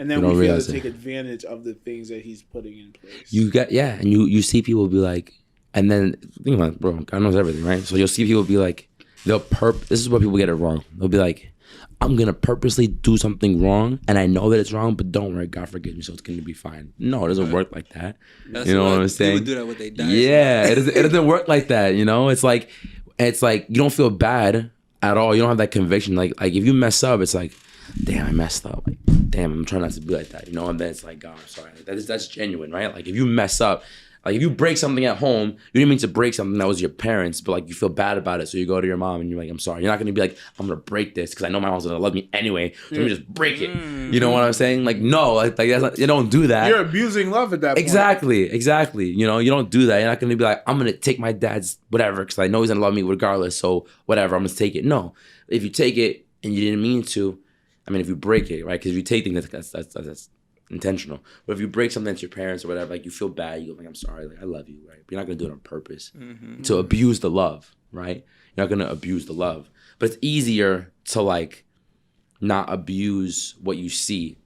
And then we fail to take advantage of the things that he's putting in place. And you see people be like, and then think about it, bro, God knows everything, right? So you'll see people be like, this is where people get it wrong. They'll be like, I'm gonna purposely do something wrong, and I know that it's wrong, but don't worry, God forgives me, so it's gonna be fine. No, it doesn't work like that. You know what I'm saying? People do that with they die. Yeah, it doesn't work like that. You know, it's like you don't feel bad at all. You don't have that conviction. Like if you mess up, it's like, damn, I messed up. Like, damn, I'm trying not to be like that, you know? And then it's like, God, I'm sorry. That's genuine, right? Like, if you mess up, like, if you break something at home, you didn't mean to break something that was your parents, but, like, you feel bad about it, so you go to your mom and you're like, I'm sorry. You're not going to be like, I'm going to break this because I know my mom's going to love me anyway, so let me just break it. You know what I'm saying? Like, no, like that's not, you don't do that. You're abusing love at that point. Exactly. You know, you don't do that. You're not going to be like, I'm going to take my dad's whatever because I know he's going to love me regardless, so whatever, I'm going to take it. No. If you take it and you didn't mean to, I mean, if you break it, right? Because if you take things, intentional. But if you break something to your parents or whatever, like you feel bad, you go like, I'm sorry, like I love you, right? But you're not gonna do it on purpose to abuse the love, right? You're not gonna abuse the love. But it's easier to like not abuse what you see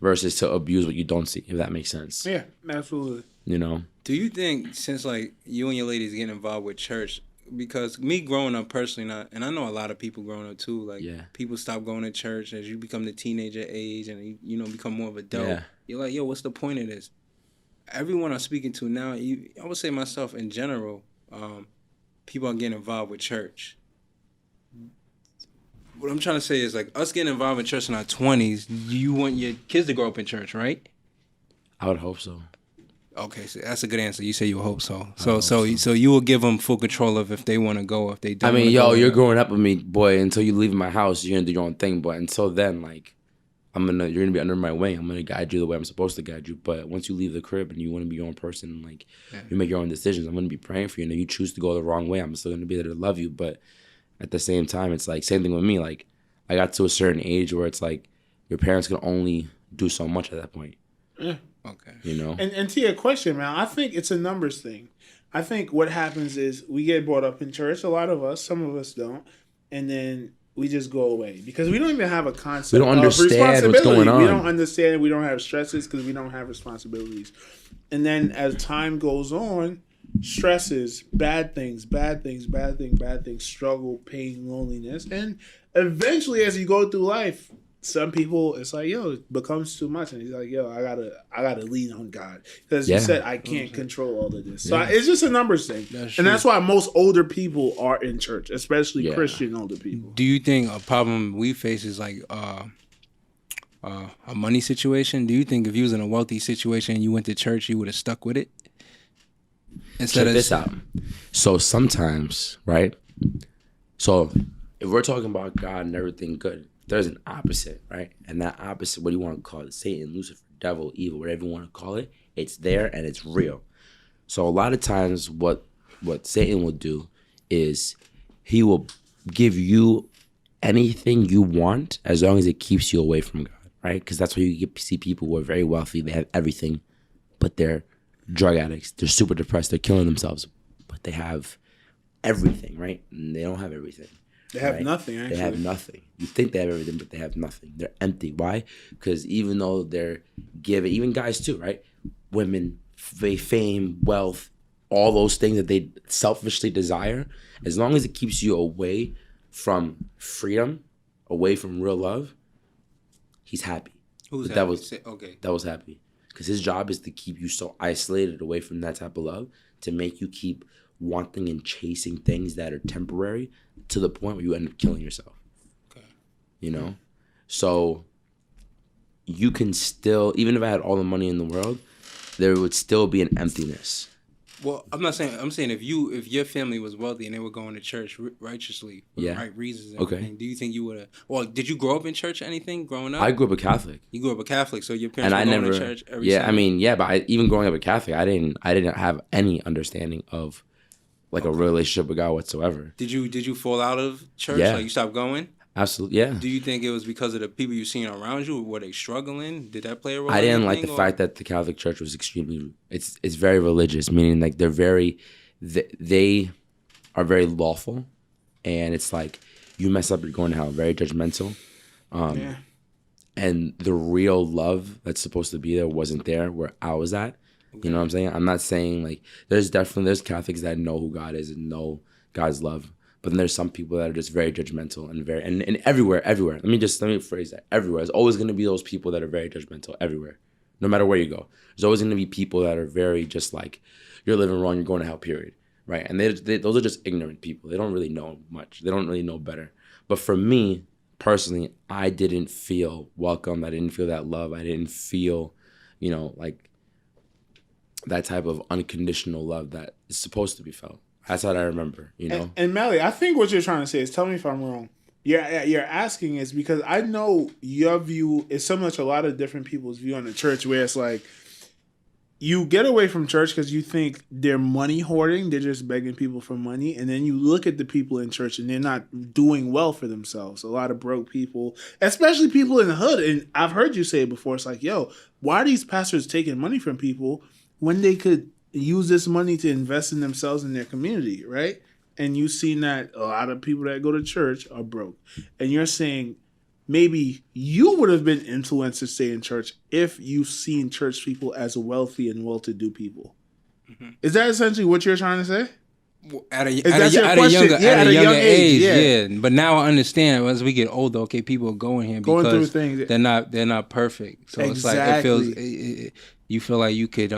versus to abuse what you don't see, if that makes sense. Yeah, absolutely. You know? Do you think, since like you and your ladies get involved with church, because me growing up personally, and I know a lot of people growing up too, like people stop going to church as you become the teenager age and you know become more of an adult. Yeah. You're like, yo, what's the point of this? Everyone I'm speaking to now, I would say myself in general, people are getting involved with church. What I'm trying to say is like us getting involved in church in our 20s, you want your kids to grow up in church, right? I would hope so. Okay, so that's a good answer. You say you hope so. So you will give them full control of if they want to go, if they don't. I mean, you're growing up with me, boy. Until you leave my house, you're gonna do your own thing. But until then, like, you're gonna be under my wing. I'm gonna guide you the way I'm supposed to guide you. But once you leave the crib and you want to be your own person, like you make your own decisions, I'm gonna be praying for you. And if you choose to go the wrong way, I'm still gonna be there to love you. But at the same time, it's like same thing with me. Like, I got to a certain age where it's like your parents can only do so much at that point. Yeah. Okay. You know? And to your question, man, I think it's a numbers thing. I think what happens is we get brought up in church, a lot of us, some of us don't, and then we just go away because we don't even have a concept we don't understand what's going on. We don't understand. We don't have stresses because we don't have responsibilities. And then as time goes on, stresses, bad things, struggle, pain, loneliness. And eventually as you go through life, some people, it's like, yo, it becomes too much. And he's like, yo, I gotta lean on God. Because you said, I can't control all of this. So it's just a numbers thing. That's why most older people are in church, especially Christian older people. Do you think a problem we face is like a money situation? Do you think if you was in a wealthy situation and you went to church, you would have stuck with it? Check this out. So sometimes, right? So if we're talking about God and everything good, there's an opposite, right? And that opposite, what do you want to call it? Satan, Lucifer, devil, evil, whatever you want to call it, it's there and it's real. So a lot of times what Satan will do is he will give you anything you want as long as it keeps you away from God, right? Because that's why you see people who are very wealthy, they have everything, but they're drug addicts, they're super depressed, they're killing themselves, but they have everything, right? And they don't have everything. They have nothing, actually. They have nothing. You think they have everything, but they have nothing. They're empty. Why? Because even though they're given, even guys too, right? Women, fame, wealth, all those things that they selfishly desire, as long as it keeps you away from freedom, away from real love, he's happy. Who's happy? That was happy. Because his job is to keep you so isolated away from that type of love, to make you keep wanting and chasing things that are temporary to the point where you end up killing yourself. Okay. You know? So you can still, even if I had all the money in the world, there would still be an emptiness. Well, I'm saying if your family was wealthy and they were going to church righteously for the right reasons and everything, do you think you would have, well, did you grow up in church or anything growing up? I grew up a Catholic. You grew up a Catholic, so your parents were going to church every Sunday? I mean, but even growing up a Catholic, I didn't have any understanding of like a relationship with God whatsoever. Did you fall out of church? Yeah. Like you stopped going? Absolutely, yeah. Do you think it was because of the people you seen around you? Were they struggling? Did that play a role? I didn't like the fact that the Catholic Church was extremely. It's very religious, meaning like they are very lawful, and it's like you mess up, you're going to hell. Very judgmental, and the real love that's supposed to be there wasn't there where I was at. You know what I'm saying? I'm not saying like there's Catholics that know who God is and know God's love. But then there's some people that are just very judgmental and everywhere. Let me phrase that. Everywhere. There's always going to be those people that are very judgmental everywhere. No matter where you go. There's always going to be people that are very just like, you're living wrong, you're going to hell, period. Right? And those are just ignorant people. They don't really know much. They don't really know better. But for me, personally, I didn't feel welcome. I didn't feel that love. I didn't feel, like that type of unconditional love that is supposed to be felt. That's what I remember, And Melly, I think what you're trying to say is, tell me if I'm wrong. You're asking is because I know your view is similar to a lot of different people's view on the church, where it's like you get away from church because you think they're money hoarding. They're just begging people for money. And then you look at the people in church and they're not doing well for themselves. A lot of broke people, especially people in the hood. And I've heard you say it before. It's like, yo, why are these pastors taking money from people when they could use this money to invest in themselves and their community, right? And you've seen that a lot of people that go to church are broke. And you're saying maybe you would have been influenced to stay in church if you've seen church people as wealthy and well-to-do people. Mm-hmm. Is that essentially what you're trying to say? At a younger age, yeah. But now I understand as we get older, okay, people are going here because they're not perfect. So It's like it feels you feel like you could.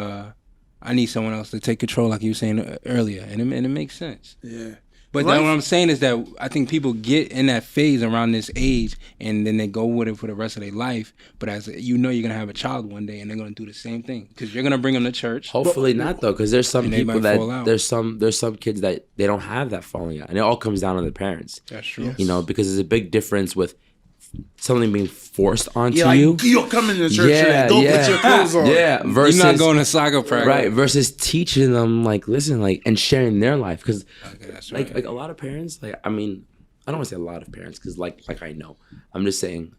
I need someone else to take control, like you were saying earlier, and it makes sense. Yeah. But what I'm saying is that I think people get in that phase around this age, and then they go with it for the rest of their life. But as you're gonna have a child one day, and they're gonna do the same thing because you're gonna bring them to church. Hopefully not though, because there's some people that there's some kids that they don't have that falling out, and it all comes down to the parents. That's true. Yes. Because there's a big difference with something being forced onto you. You're coming to church today. Go put your clothes on. Yeah, versus you're not going to soccer practice, right? Versus teaching them, listen, and sharing their life, because like a lot of parents, I don't want to say a lot of parents, because like I know, I'm just saying,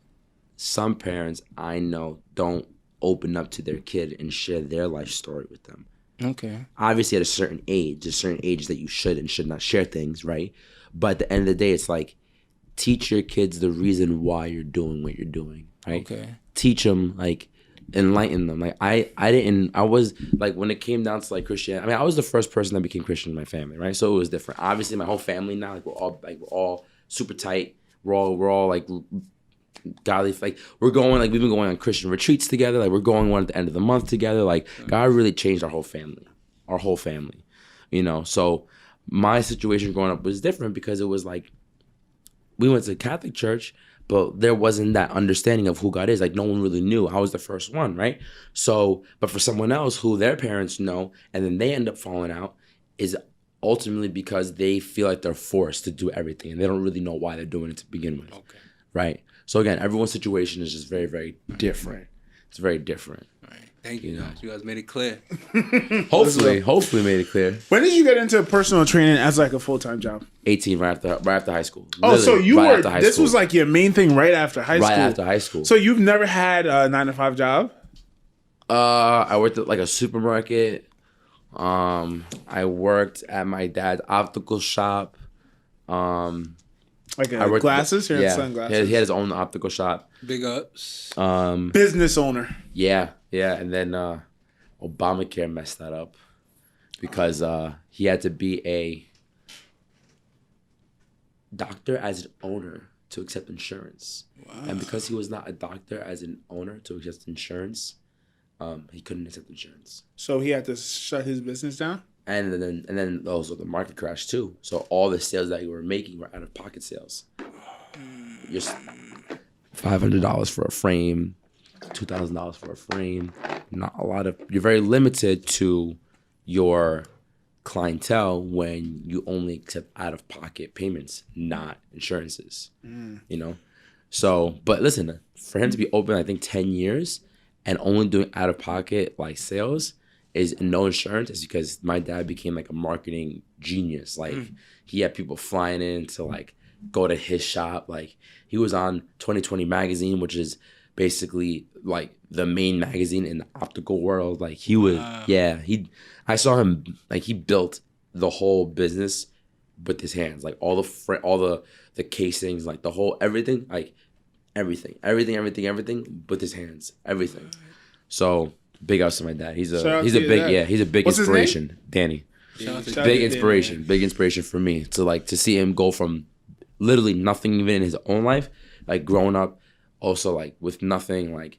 some parents I know don't open up to their kid and share their life story with them. Okay. Obviously, at a certain age that you should and should not share things, right? But at the end of the day, it's like, teach your kids the reason why you're doing what you're doing, right? Okay. Teach them, enlighten them. I was when it came down to Christianity, I was the first person that became Christian in my family, right? So it was different. Obviously, my whole family now, we're all super tight. We're all godly. We're going, we've been going on Christian retreats together. We're going one at the end of the month together. God really changed our whole family. So my situation growing up was different because it was we went to Catholic church, but there wasn't that understanding of who God is. No one really knew. I was the first one, right? So, but for someone else who their parents know, and then they end up falling out, is ultimately because they feel like they're forced to do everything, and they don't really know why they're doing it to begin with, right? So again, everyone's situation is just very, very different. It's very different. Right. Thank you, guys. You guys made it clear. Hopefully made it clear. When did you get into personal training as a full-time job? 18, right after high school. Oh, so you were. This was your main thing right after high school. Right after high school. So you've never had a 9-to-5 job? I worked at a supermarket. I worked at my dad's optical shop. Glasses? Sunglasses? He had his own optical shop. Big ups. Business owner. Yeah. And then Obamacare messed that up because he had to be a doctor as an owner to accept insurance. Wow. And because he was not a doctor as an owner to accept insurance, he couldn't accept insurance. So he had to shut his business down? And then also the market crashed too. So all the sales that you were making were out of pocket sales. Just $500 for a frame, $2,000 for a frame. Not a lot of. You're very limited to your clientele when you only accept out of pocket payments, not insurances. So, but listen, for him to be open, I think 10 years and only doing out of pocket sales is no insurance, is because my dad became a marketing genius. He had people flying in to go to his shop. He was on 2020 magazine, which is basically the main magazine in the optical world. He was, I saw him, he built the whole business with his hands, all the casings, the whole, everything with his hands, everything. So big ups to my dad. He's a big What's inspiration. Danny. Big inspiration for me to see him go from literally nothing even in his own life, growing up also with nothing,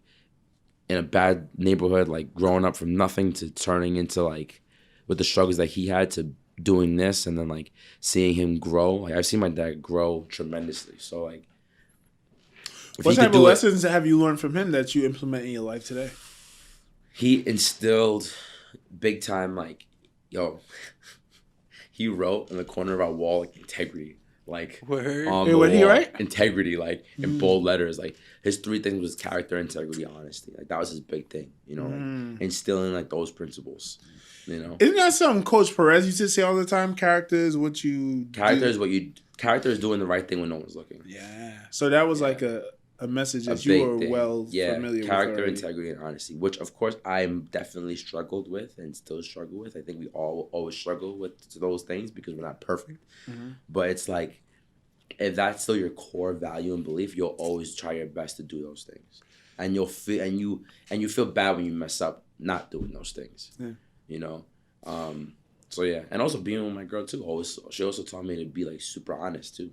in a bad neighborhood, growing up from nothing to turning into with the struggles that he had to doing this, and then seeing him grow. I've seen my dad grow tremendously. So what type of lessons have you learned from him that you implement in your life today? He instilled big time, he wrote in the corner of our wall, integrity. Like, Wait, what he write? Integrity, like in bold letters. Like his 3 things was character, integrity, honesty. Like that was his big thing. You know, like, instilling like those principles. You know, isn't that something Coach Perez used to say all the time? Character is what you. Character is doing the right thing when no one's looking. Yeah. So that was like a message that you were familiar with. Character, integrity, and honesty, which of course I'm definitely struggled with and still struggle with. I think we all always struggle with those things because we're not perfect. But it's like, if that's still your core value and belief, you'll always try your best to do those things, and you'll feel you feel bad when you mess up not doing those things. Yeah. You know. So yeah, and also being with my girl too. She also taught me to be like super honest too.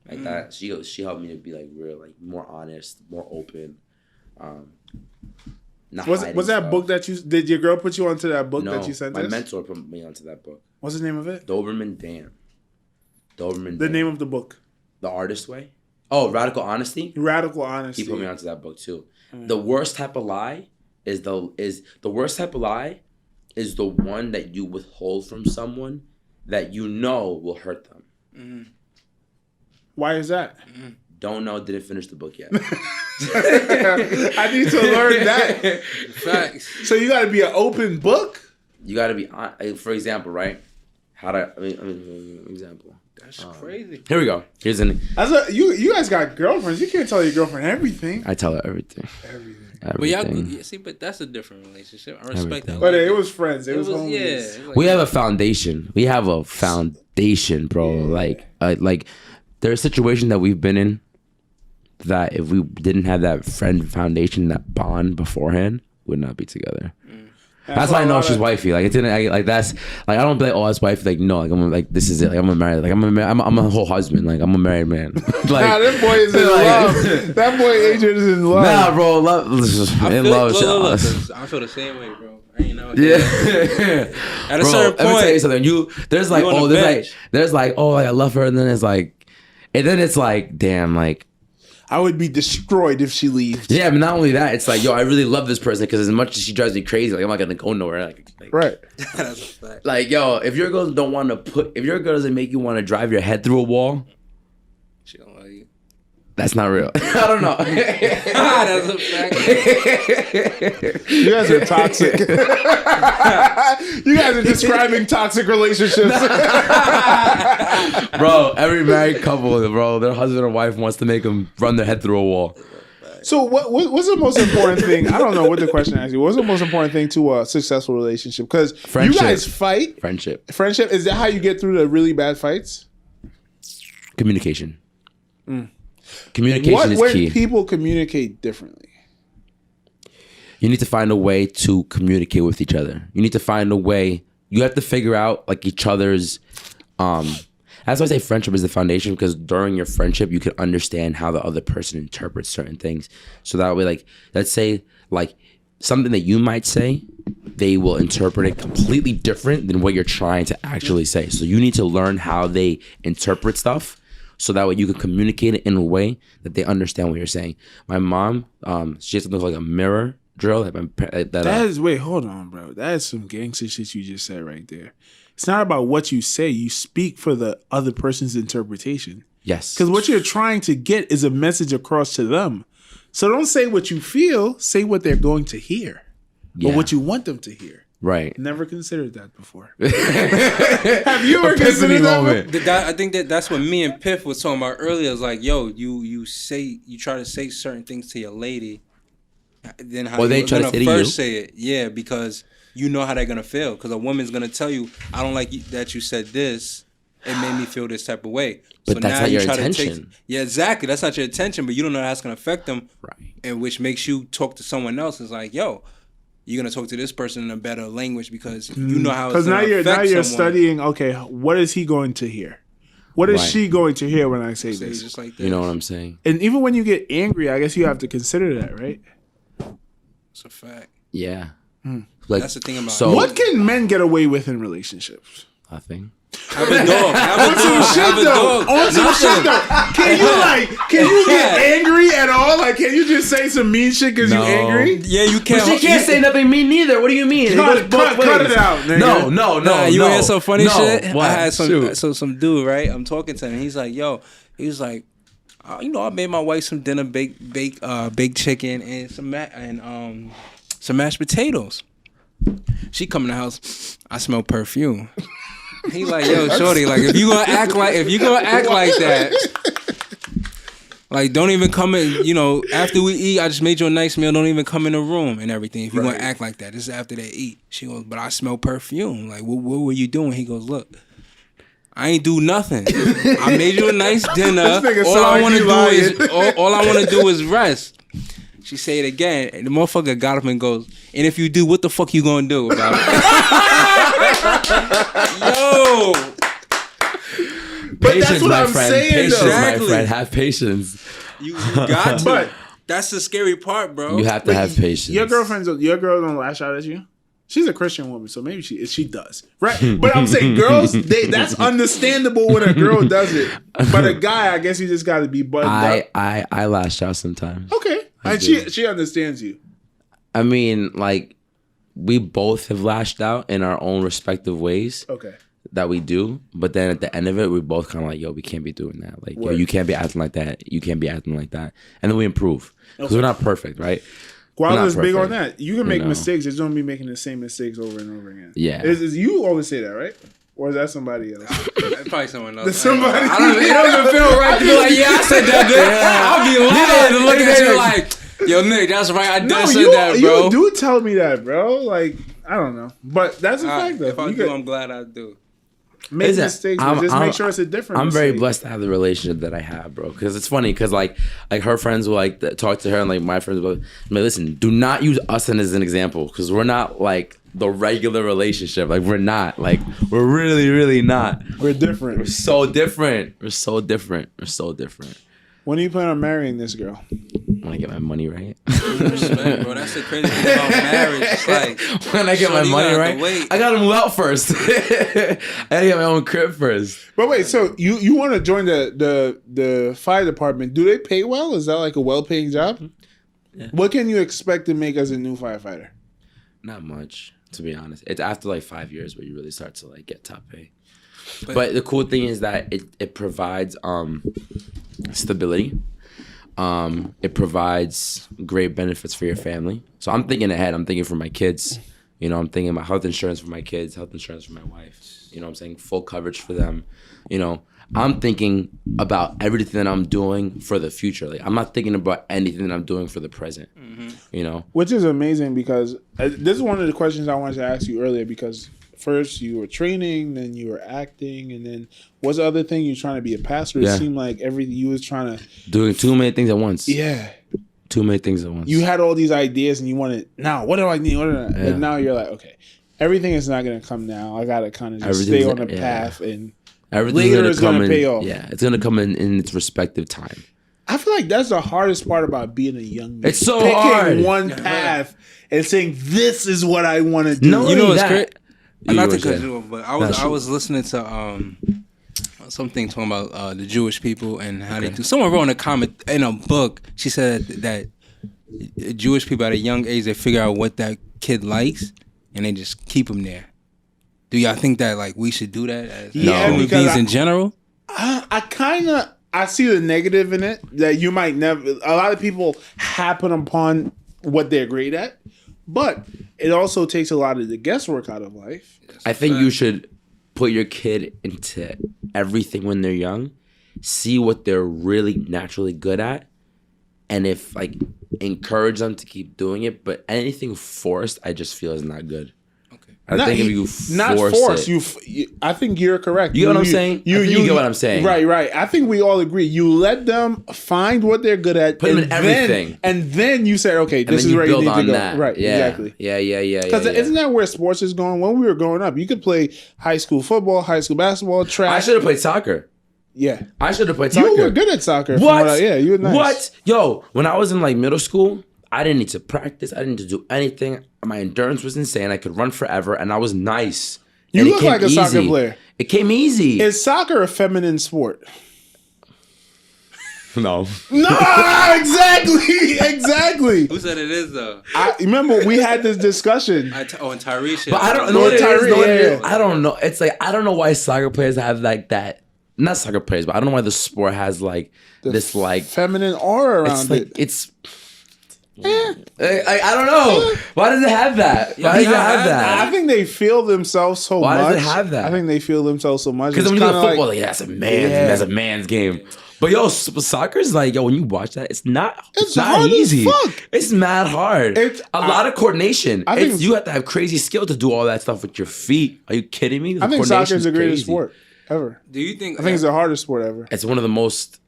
Like that, she helped me to be like real, like more honest, more open. Was that book that did your girl put you onto that book that you sent us? My mentor put me onto that book. What's the name of it? Doberman Dan. The name of the book. The Artist Way. Oh, Radical Honesty. Radical Honesty. He put me onto that book too. The worst type of lie is the one that you withhold from someone that you know will hurt them. Why is that? Don't know. Didn't finish the book yet. I need to learn that. Facts. So you got to be an open book. You got to be. For example, right? Example. That's crazy. Here we go. Here's an. You guys got girlfriends. You can't tell your girlfriend everything. I tell her everything. But that's a different relationship. I respect that. But it was friends. It was homies. Yeah. We have a foundation. We have a foundation, bro. Yeah. Like there are situations that we've been in that if we didn't have that friend foundation, that bond beforehand, we would not be together. That's why I know she's wifey. Like it didn't. Like that's like I don't be like, oh, that's wifey. Like no, like I'm like this is it. Like I'm a married. Like I'm a whole husband. Like I'm a married man. Like that boy is in love. That boy Adrian is in love. Nah, bro, love. I feel the same way, bro. I ain't know. Yeah. At a certain point, let me tell you something. There's like I love her, and then it's like, damn, like. I would be destroyed if she leaves. Yeah, but not only that, it's like, yo, I really love this person because as much as she drives me crazy, like I'm not gonna go nowhere. Like right. That's a fact. Like, yo, if your girl doesn't make you want to drive your head through a wall, she don't love you. That's not real. I don't know. That's a fact. You guys are toxic. You guys are describing toxic relationships. Bro, every married couple, bro, their husband or wife wants to make them run their head through a wall. So what's the most important thing? I don't know what the question actually. What's the most important thing to a successful relationship? Because you guys fight. Friendship. Is that how you get through the really bad fights? Communication. Communication is key. When people communicate differently, you need to find a way to communicate with each other. You need to find a way. You have to figure out like each other's. That's why I say friendship is the foundation, because during your friendship you can understand how the other person interprets certain things. So that way, like let's say like something that you might say, they will interpret it completely different than what you're trying to actually say. So you need to learn how they interpret stuff. So that way you can communicate it in a way that they understand what you're saying. My mom, she has something like a mirror drill. Wait, hold on, bro. That is some gangster shit you just said right there. It's not about what you say. You speak for the other person's interpretation. Yes. Because what you're trying to get is a message across to them. So don't say what you feel. Say what they're going to hear. Or what you want them to hear. Right. Never considered that before. Have you ever considered that? I think that's what me and Piff was talking about earlier. It's like, yo, you try to say certain things to your lady, then how they try to first say it. Yeah, because you know how they're gonna feel. Because a woman's gonna tell you, I don't like that you said this. It made me feel this type of way. But so that's now not your intention. Yeah, exactly. That's not your intention. But you don't know how that's gonna affect them. Right. And which makes you talk to someone else. It's like, yo, you're gonna talk to this person in a better language because you know how. Because now you're studying. Okay, what is he going to hear? What is she going to hear when I say this? Just like this? You know what I'm saying? And even when you get angry, I guess you have to consider that, right? It's a fact. Yeah. Like, that's the thing about. So, what can men get away with in relationships? Nothing. Have a dog. Have a dog. Have a dog. On some shit though. Can you get angry at all? Like, can you just say some mean shit because you angry? Yeah, you can't. But she can't say nothing mean neither. What do you mean? Cut it out, nigga. No. You hear some funny shit? What? I had some dude, right? I'm talking to him. He's like, yo. He was like, I made my wife some dinner, baked chicken and some mashed potatoes. She come in the house. I smell perfume. He like, yo, shorty, like if you gonna act like that, like don't even come in. After we eat, I just made you a nice meal. Don't even come in the room and everything. If you gonna act like that, this is after they eat. She goes, but I smell perfume. Like, what were you doing? He goes, look. I ain't do nothing. I made you a nice dinner. All I want to do is rest. She say it again, and the motherfucker got up and goes, and if you do, what the fuck you gonna do about it? Yo! But patience, that's what I'm saying, patience, though. Exactly. My friend. Have patience. You got to. But that's the scary part, bro. You have to have patience. Your girl don't lash out at you? She's a Christian woman, so maybe she does. Right? But I'm saying girls, that's understandable when a girl does it. But a guy, I guess you just got to be buttoned up. I lash out sometimes. Okay. And she understands you. I mean, like, we both have lashed out in our own respective ways. Okay. That we do. But then at the end of it, we're both kind of like, yo, we can't be doing that. Like, yo, you can't be acting like that. You can't be acting like that. And then we improve. Because we're not perfect, right? Guala is big on that. You can make mistakes. Just don't be making the same mistakes over and over again. Yeah. You always say that, right? Or is that somebody else? That's probably someone else. It don't even feel right to be like, yeah, I said that, dude. I'll be lying and looking at you like, yo, Nick, that's right. I did say that, bro. You do tell me that, bro. Like, I don't know. But that's a fact, though. If I do, I'm glad I do. Make mistakes, but just make sure it's a different mistake. very blessed to have the relationship that I have, bro. Because it's funny, because like her friends will like talk to her, and like my friends will, listen, do not use us as an example, because we're not like the regular relationship. Like we're not. Like we're really, really not. We're different. We're so different. We're so different. We're so different. When do you plan on marrying this girl? When I get my money right. Respect, bro. That's the crazy thing about marriage. It's like when I get my money right, I gotta move out first. I gotta get my own crib first. But wait, so you want to join the fire department? Do they pay well? Is that like a well-paying job? Yeah. What can you expect to make as a new firefighter? Not much, to be honest. It's after like 5 years where you really start to like get top pay. But the cool thing is that it provides stability. It provides great benefits for your family. So I'm thinking ahead. I'm thinking for my kids. I'm thinking about health insurance for my kids, health insurance for my wife. I'm saying full coverage for them. I'm thinking about everything that I'm doing for the future. Like I'm not thinking about anything that I'm doing for the present. Mm-hmm. Which is amazing, because this is one of the questions I wanted to ask you earlier, because first you were training, then you were acting, and then what's the other thing? You're trying to be a pastor. It seemed like everything you was trying to doing too many things at once. Yeah, too many things at once. You had all these ideas, and you wanted now. What do I need? And now you're like, okay, everything is not going to come now. I got to kind of just stay on the path, and later it's going to pay off. Yeah, it's going to come in its respective time. I feel like that's the hardest part about being a young man. It's so hard. Picking one path and saying, "This is what I want to do." No, what's great? Not to cut you off, but I was listening to something talking about the Jewish people and how they do. Someone wrote in a comment in a book. She said that Jewish people at a young age, they figure out what that kid likes and they just keep him there. Do y'all think that like we should do that as human beings in general? I see the negative in it, that you might never. A lot of people happen upon what they're great at. But it also takes a lot of the guesswork out of life. I think you should put your kid into everything when they're young, see what they're really naturally good at, and if like encourage them to keep doing it. But anything forced, I just feel is not good. I think if you force it, I think you're correct. You get what I'm saying? You get what I'm saying. Right. I think we all agree. You let them find what they're good at. Put them in everything. And then you say, okay, this is where you need to go. That. Right, yeah. Exactly. Yeah. Because isn't that where sports is going? When we were growing up, you could play high school football, high school basketball, track. I should have played soccer. Yeah. I should have played soccer. You were good at soccer. What? You were nice. What? Yo, when I was in like middle school, I didn't need to practice. I didn't need to do anything. My endurance was insane. I could run forever, and I was nice. You look like a soccer player. It came easy. Is soccer a feminine sport? No. No, exactly. Who said it is though? I remember we had this discussion. And Tyrese. But I don't know what it is. I don't know. It's like I don't know why soccer players have like that. Not soccer players, but I don't know why the sport has like this like feminine aura around it. It's. I don't know. Why does it have that? Why does it have that? I think they feel themselves so much. Why does it have that? I think they feel themselves so much. Because when you go to football, like, that's a man's game. But yo, soccer's like, yo, when you watch that, it's not easy. Fuck. It's mad hard. It's a lot of coordination. I think you have to have crazy skill to do all that stuff with your feet. Are you kidding me? I think soccer is the greatest sport ever. Do you think? I think it's the hardest sport ever. It's one of the most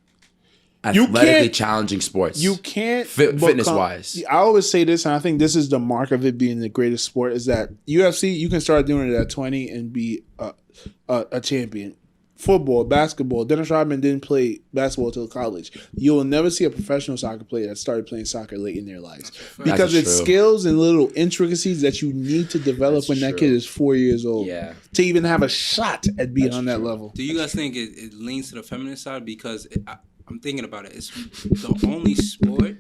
athletically challenging sports. You can't fitness wise. I always say this, and I think this is the mark of it being the greatest sport, is that UFC, you can start doing it at 20 and be a champion. Football, basketball. Dennis Rodman didn't play basketball until college. You will never see a professional soccer player that started playing soccer late in their lives, because it's skills and little intricacies that you need to develop when that kid is 4 years old to even have a shot at being on that level. Do you guys think it leans to the feminine side? Because I'm thinking about it. It's the only sport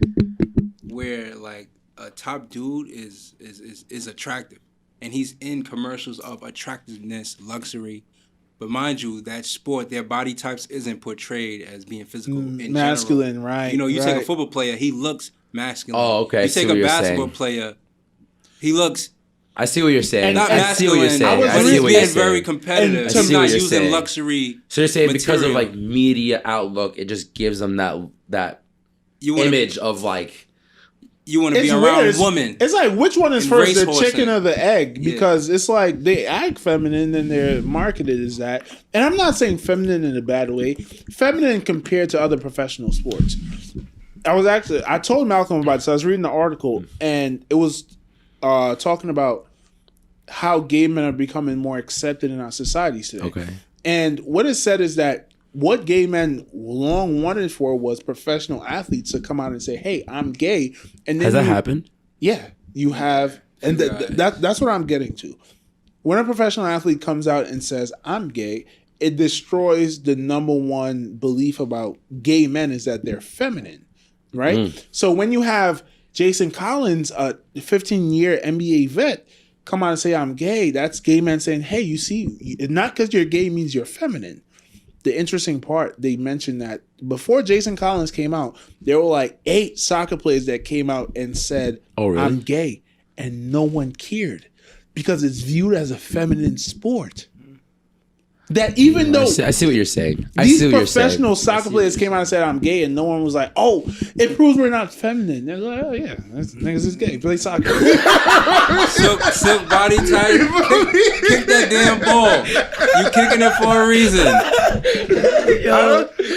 where like a top dude is attractive, and he's in commercials of attractiveness, luxury. But mind you, that sport, their body types isn't portrayed as being physical. In masculine, general. right? You know, you take a football player, he looks masculine. Oh, okay. You take a basketball player, he looks. I see what you're saying. Not I see what you're saying. But he's being very competitive. He's not using luxury. So you're saying because of like media outlook, it just gives them that image of like. You want to be around women. It's like, which one is first, the chicken or the egg? Because it's like they act feminine and they're marketed as that. And I'm not saying feminine in a bad way. Feminine compared to other professional sports. I told Malcolm about this. I was reading the article, and it was talking about how gay men are becoming more accepted in our societies today. Okay. And what it said is that what gay men long wanted for was professional athletes to come out and say, "Hey, I'm gay." And then has that happened? Yeah, you have, and that's what I'm getting to. When a professional athlete comes out and says, "I'm gay," it destroys the number one belief about gay men, is that they're feminine, right? So when you have Jason Collins, a 15-year NBA vet, come out and say, "I'm gay," that's gay men saying, "Hey, you see, not because you're gay means you're feminine." The interesting part, they mentioned that before Jason Collins came out, there were like 8 soccer players that came out and said, "Oh, really? I'm gay," and no one cared because it's viewed as a feminine sport. That even though I see what you're saying. These professional soccer players came out and said, "I'm gay," and no one was like, "Oh, it proves we're not feminine." They're like, "Oh yeah, niggas is gay. Play soccer." silk body type. Kick that damn ball. You kicking it for a reason.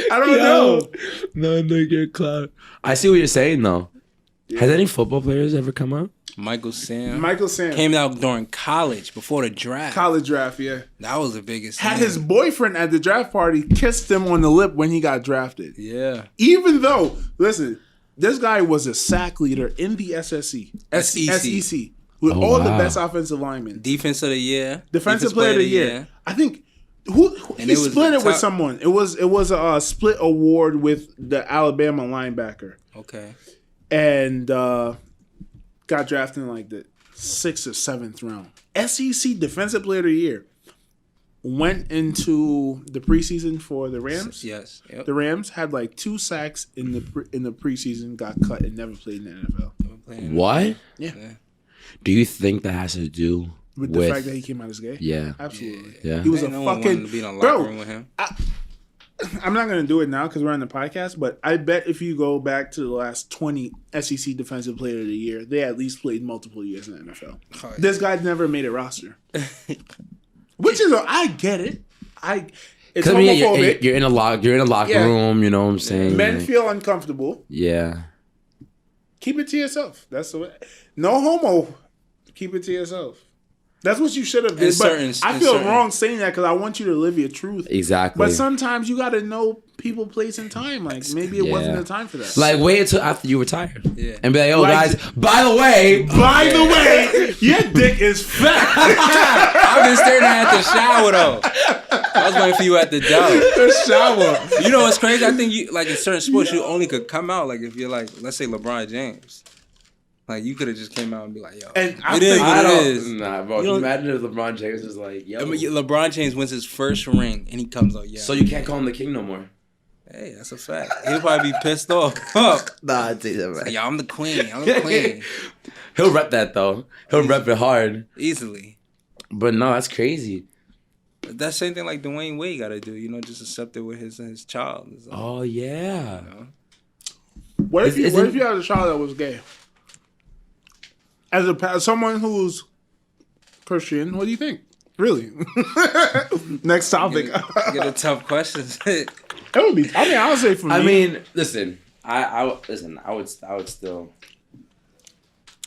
I don't know. No, nigga, clown. I see what you're saying though. Yeah. Has any football players ever come out? Michael Sam came out during college, before the draft. College draft, yeah. That was the biggest thing. His boyfriend at the draft party kissed him on the lip when he got drafted. Yeah. Even though, listen, this guy was a sack leader in the SEC. With all the best offensive linemen. Defensive of the year. Defensive player of the year. I think he split it with someone. It was a split award with the Alabama linebacker. Okay. And got drafted in like the 6th or 7th round. SEC Defensive Player of the Year. Went into the preseason for the Rams. Yes. Yep. The Rams had like 2 sacks in the preseason, got cut, and never played in the NFL. What? Yeah. Do you think that has to do with the fact that he came out as gay? Yeah. Absolutely. Yeah. He was a fucking... to be in a locker room with him. I'm not going to do it now because we're on the podcast, but I bet if you go back to the last 20 SEC Defensive Player of the Year, they at least played multiple years in the NFL. Oh, yeah. This guy never made a roster. Which is, I get it. It's homophobic. You're in a locker room, you know what I'm saying? Men feel uncomfortable. Yeah. Keep it to yourself. That's the way. No homo. Keep it to yourself. That's what you should have did. But I feel wrong saying that because I want you to live your truth. Exactly. But sometimes you got to know people, place, and time. Like maybe it wasn't the time for that. Like wait until after you retire. Yeah. And be like, guys, by the way, your dick is fat. I've been staring at the shower though. I was waiting for you at the dock. The shower. You know what's crazy? I think you like in certain sports you only could come out like if you're like, let's say LeBron James. Like you could have just came out and be like, yo, and it is what it is. Nah, bro. Imagine if LeBron James was like, yo. I mean, LeBron James wins his first ring and he comes out, yeah. So you can't call him the king no more. Hey, that's a fact. He'll probably be pissed off. Nah, I'd say that, man. Like, yo, I'm the queen. I'm the queen. He'll rep that though. He'll rep it hard. Easily. But no, that's crazy. That same thing like Dwayne Wade got to do, just accept it with his child. Oh yeah. What if you had a child that was gay? As someone who's Christian, what do you think? Really? Next topic. Get a tough questions. It would be. I mean, I would say for me. I mean, listen. I would still.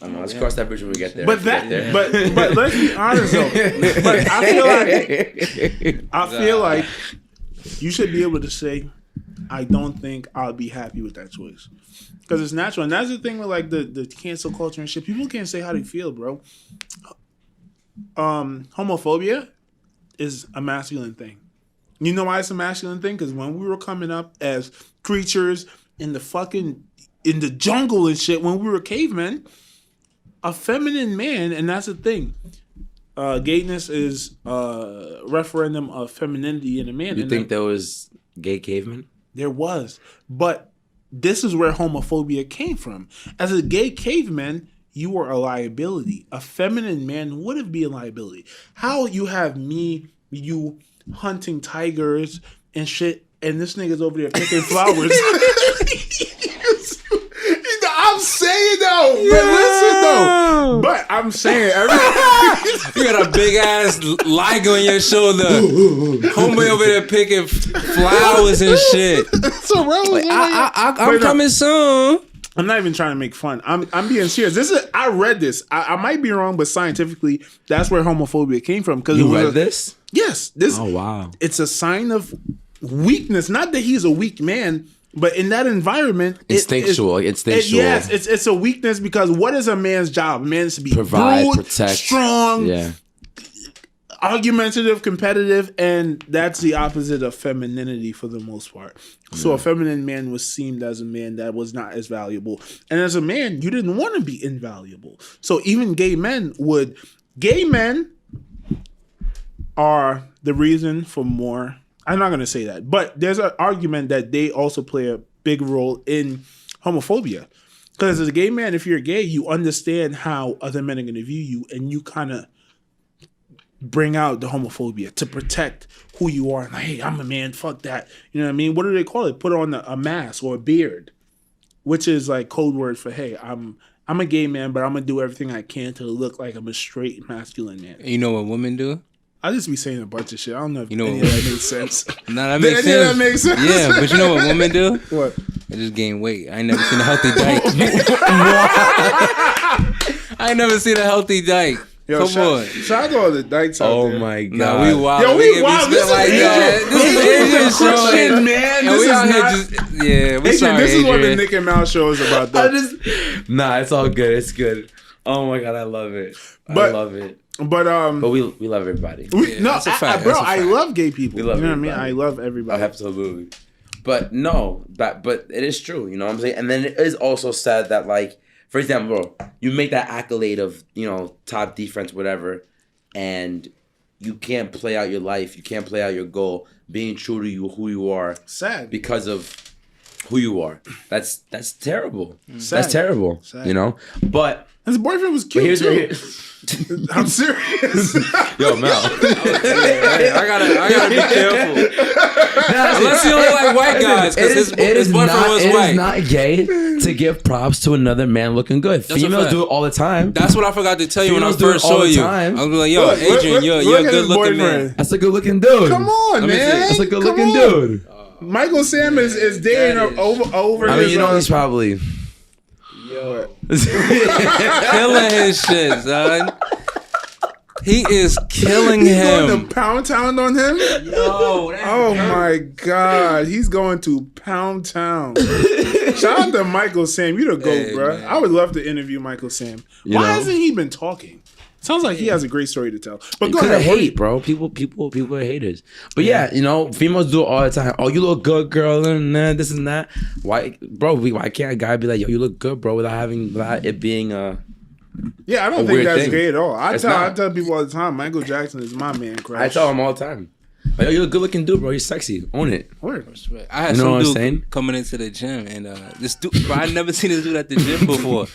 I don't know. Let's cross that bridge when we get there. But but let's be honest though. But I feel like you should be able to say, I don't think I'll be happy with that choice. Because it's natural. And that's the thing with like the cancel culture and shit. People can't say how they feel, bro. Homophobia is a masculine thing. You know why it's a masculine thing? Because when we were coming up as creatures in the jungle and shit, when we were cavemen, a feminine man, and that's the thing. Gayness is a referendum of femininity in a man. You think there was gay cavemen? There was. But this is where homophobia came from. As a gay caveman, you were a liability. A feminine man wouldn't be a liability. How you have you hunting tigers and shit, and this nigga's over there picking flowers. I'm saying though, but listen though. But I'm saying you got a big ass liger on your shoulder. Homeboy over there picking flowers and shit. So like, I'm coming soon. I'm not even trying to make fun. I'm being serious. I read this. I might be wrong, but scientifically, that's where homophobia came from. Because you read this? Yes. Oh wow. It's a sign of weakness. Not that he's a weak man. But in that environment, instinctual. Yes, it's a weakness because what is a man's job? A man is to be provide, protect, strong, argumentative, competitive, and that's the opposite of femininity for the most part. So a feminine man was seen as a man that was not as valuable, and as a man, you didn't want to be invaluable. So even gay men are the reason for more. I'm not going to say that, but there's an argument that they also play a big role in homophobia. Because as a gay man, if you're gay, you understand how other men are going to view you, and you kind of bring out the homophobia to protect who you are. Like, hey, I'm a man, fuck that. You know what I mean? What do they call it? Put on a mask or a beard, which is like code word for, hey, I'm a gay man, but I'm going to do everything I can to look like I'm a straight masculine man. You know what women do? I just be saying a bunch of shit. I don't know if any of that makes sense. Nah, that makes sense. That makes sense. Yeah, but you know what women do? What? They just gain weight. I ain't never seen a healthy dyke. I ain't never seen a healthy dyke. Yo, come on. Shout out to all the dykes out there. Oh my God. Nah, we wild. Yo, we wild. This is Christian, man. This is not... we sorry, this is what the Adrian. Nick and Mal show is about, though. Nah, it's all good. It's good. Oh my God, I love it. I love it. But we love everybody. That's a fact. Bro, I love gay people. We love everybody. What I mean? I love everybody. Absolutely. But no, but it is true. You know what I'm saying? And then it is also sad that, like, for example, bro, you make that accolade of, top defense, whatever, and you can't play out your life. You can't play out your goal, being true to who you are. Sad. Because of who you are. That's terrible. Sad. That's terrible. Sad. But his boyfriend was cute too. I'm serious. Yo, Mel. I gotta be careful. Unless you only like white guys, because his boyfriend was white. It is not gay to give props to another man looking good. Females do it all the time. That's what I forgot to tell you when I first saw you. I was like, yo, Adrian, you're a good looking man. That's a good looking dude. Come on, man. That's a good looking dude. Michael Sam is dating over. I mean, he's probably killing his shit, son. He is killing him. Going to Pound Town on him? Yo, oh my God. He's going to Pound Town. Shout out to Michael Sam. You the GOAT, bro. Man. I would love to interview Michael Sam. Why hasn't he been talking? Sounds like he has a great story to tell. But go Because ahead, hate, bro. People are haters. But yeah, you know, females do it all the time. Oh, you look good, girl, and this and that. Why, bro? Why can't a guy be like, yo, you look good, bro, without it being Yeah, I don't think that's thing. gay at all. I tell people all the time, Michael Jackson is my man crush. I tell him all the time. Like, yo, you're a good looking dude, bro. You're sexy. Own it. Word. I had some dude coming into the gym, and this dude, bro, I never seen this dude at the gym before.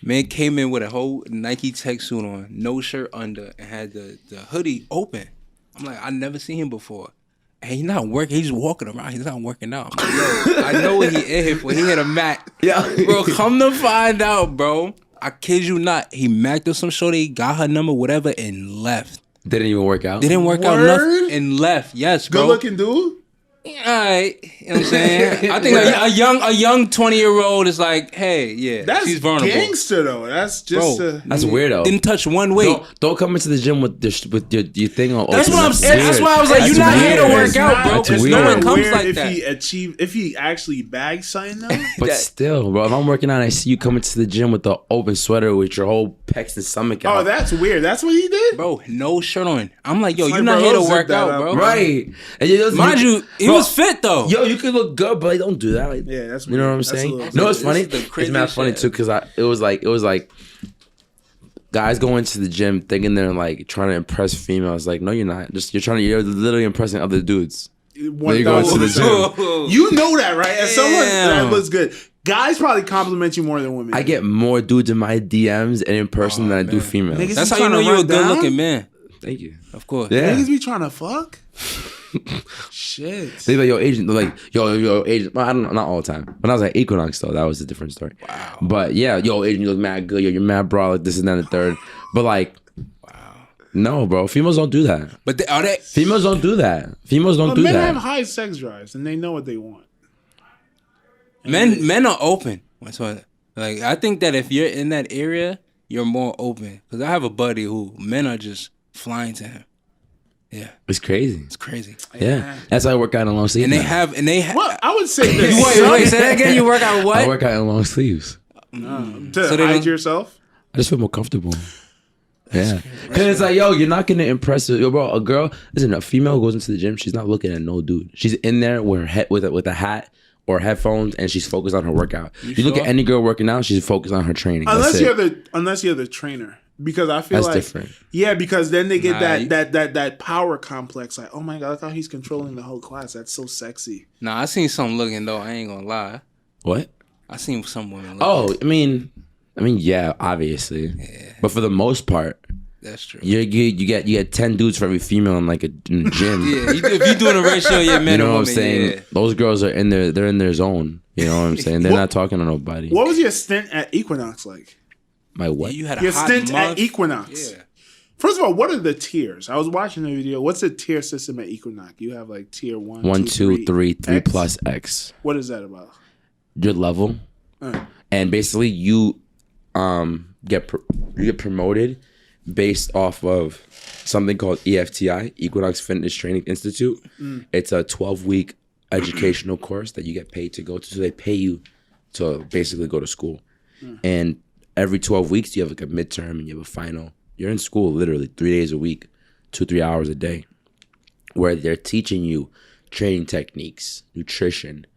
Man came in with a whole Nike tech suit on, no shirt under, and had the hoodie open. I'm like, I never seen him before. And he's not working. He's just walking around. He's not working out. I'm like, yo, I know what he in here for. He hit a mat. Yeah, bro. Come to find out, bro. I kid you not. He macked up some shorty, got her number, whatever, and left. Didn't even work out. Didn't work out nothing and left. Yes, bro. Good looking dude. All right, you know what I'm saying? I think a young 20-year-old is like, hey, yeah, that's she's vulnerable. Gangster though. That's just that's weirdo. Didn't touch one weight. Don't come into the gym with your thing on. That's what I'm saying. That's why I was like, you're not here to work out, bro. It's no one comes weird like if that. If he actually bags something though. But still, bro, if I'm working out and I see you coming to the gym with the open sweater with your whole pecs and stomach out. Oh, that's weird. That's what he did, bro. No shirt on. I'm like, yo, you're not here to work out, bro. Right? And mind you, he was fit though. Yo, you could look good, but like, don't do that. Like, yeah, that's you know what I'm saying. No, it's funny. It's not funny too because it was like guys going into the gym thinking they're like trying to impress females. Like, no, you're not. You're literally impressing other dudes. When you're going to the gym, you know that, right? As someone that looks good. Guys probably compliment you more than women. I get more dudes in my DMs and in person than I do females. Niggas that's how you know you're a good looking man. Thank you. Of course. Yeah. Niggas be trying to fuck. Shit. They be like, yo, Adrian. They're like, yo, Adrian. Well, I don't know, not all the time. When I was at Equinox, though, that was a different story. Wow. But yeah, yo, Adrian, you look mad good. Yo, you're mad bro. Like this and that and the third. But like, wow. No, bro. Females don't do that. But are they? Females don't do that. Females don't do that. Men have high sex drives and they know what they want. Men are open. That's what. Like, I think that if you're in that area, you're more open. Because I have a buddy who men are just flying to him. Yeah, it's crazy. It's crazy. Yeah, that's why I work out in long sleeves. And they have. Well, I would say this. Wait, say that again. You work out what? I work out in long sleeves. To hide yourself. I just feel more comfortable. Yeah, because it's like, yo, you're not gonna impress yo, bro. A girl, listen, a female goes into the gym. She's not looking at no dude. She's in there with her with a hat or headphones, and she's focused on her workout. You look at any girl working out, she's focused on her training. Unless you're the trainer. Because I feel that's different. Yeah, because then they get that power complex. Like, oh my god, look how he's controlling the whole class. That's so sexy. Nah, I seen some looking though. I ain't gonna lie. What? I seen some women. Looking. Oh, I mean, yeah, obviously. Yeah. But for the most part, that's true. You get 10 dudes for every female in like in a gym. Yeah, if you're doing a ratio, yeah, men. You know what I'm women, saying? Yeah. Those girls are in their. They're in their zone. You know what I'm saying? They're not talking to nobody. What was your stint at Equinox like? My what? Yeah, you had your stint at Equinox. Yeah. First of all, what are the tiers? I was watching the video. What's the tier system at Equinox? You have like tier 1, 2, 3 plus X. What is that about? Your level, and basically you get promoted based off of something called EFTI, Equinox Fitness Training Institute. It's a 12-week educational course that you get paid to go to. So they pay you to basically go to school, and every 12 weeks, you have like a midterm and you have a final. You're in school literally 3 days a week, 2-3 hours a day, where they're teaching you training techniques, nutrition,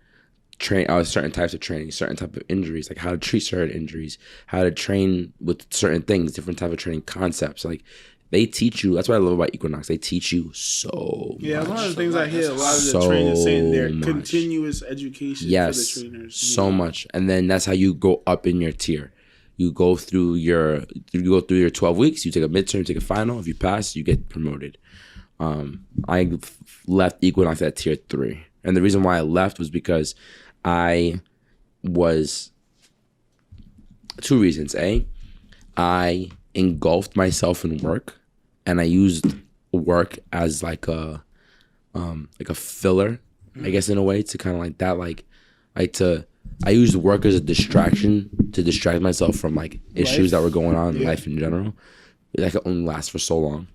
certain types of training, certain type of injuries, like how to treat certain injuries, how to train with certain things, different type of training concepts. Like they teach you. That's what I love about Equinox. They teach you so much. Yeah, one of the things I hear a lot of the trainers saying they're continuous education for the trainers. So much. And then that's how you go up in your tier. You go through your 12 weeks. You take a midterm, you take a final. If you pass, you get promoted. I left Equinox at tier 3, and the reason why I left was because I was 2 reasons. I engulfed myself in work, and I used work as like a filler, I guess, in a way, to kind of like that, I used work as a distraction to distract myself from like issues that were going on in life in general. That could only last for so long.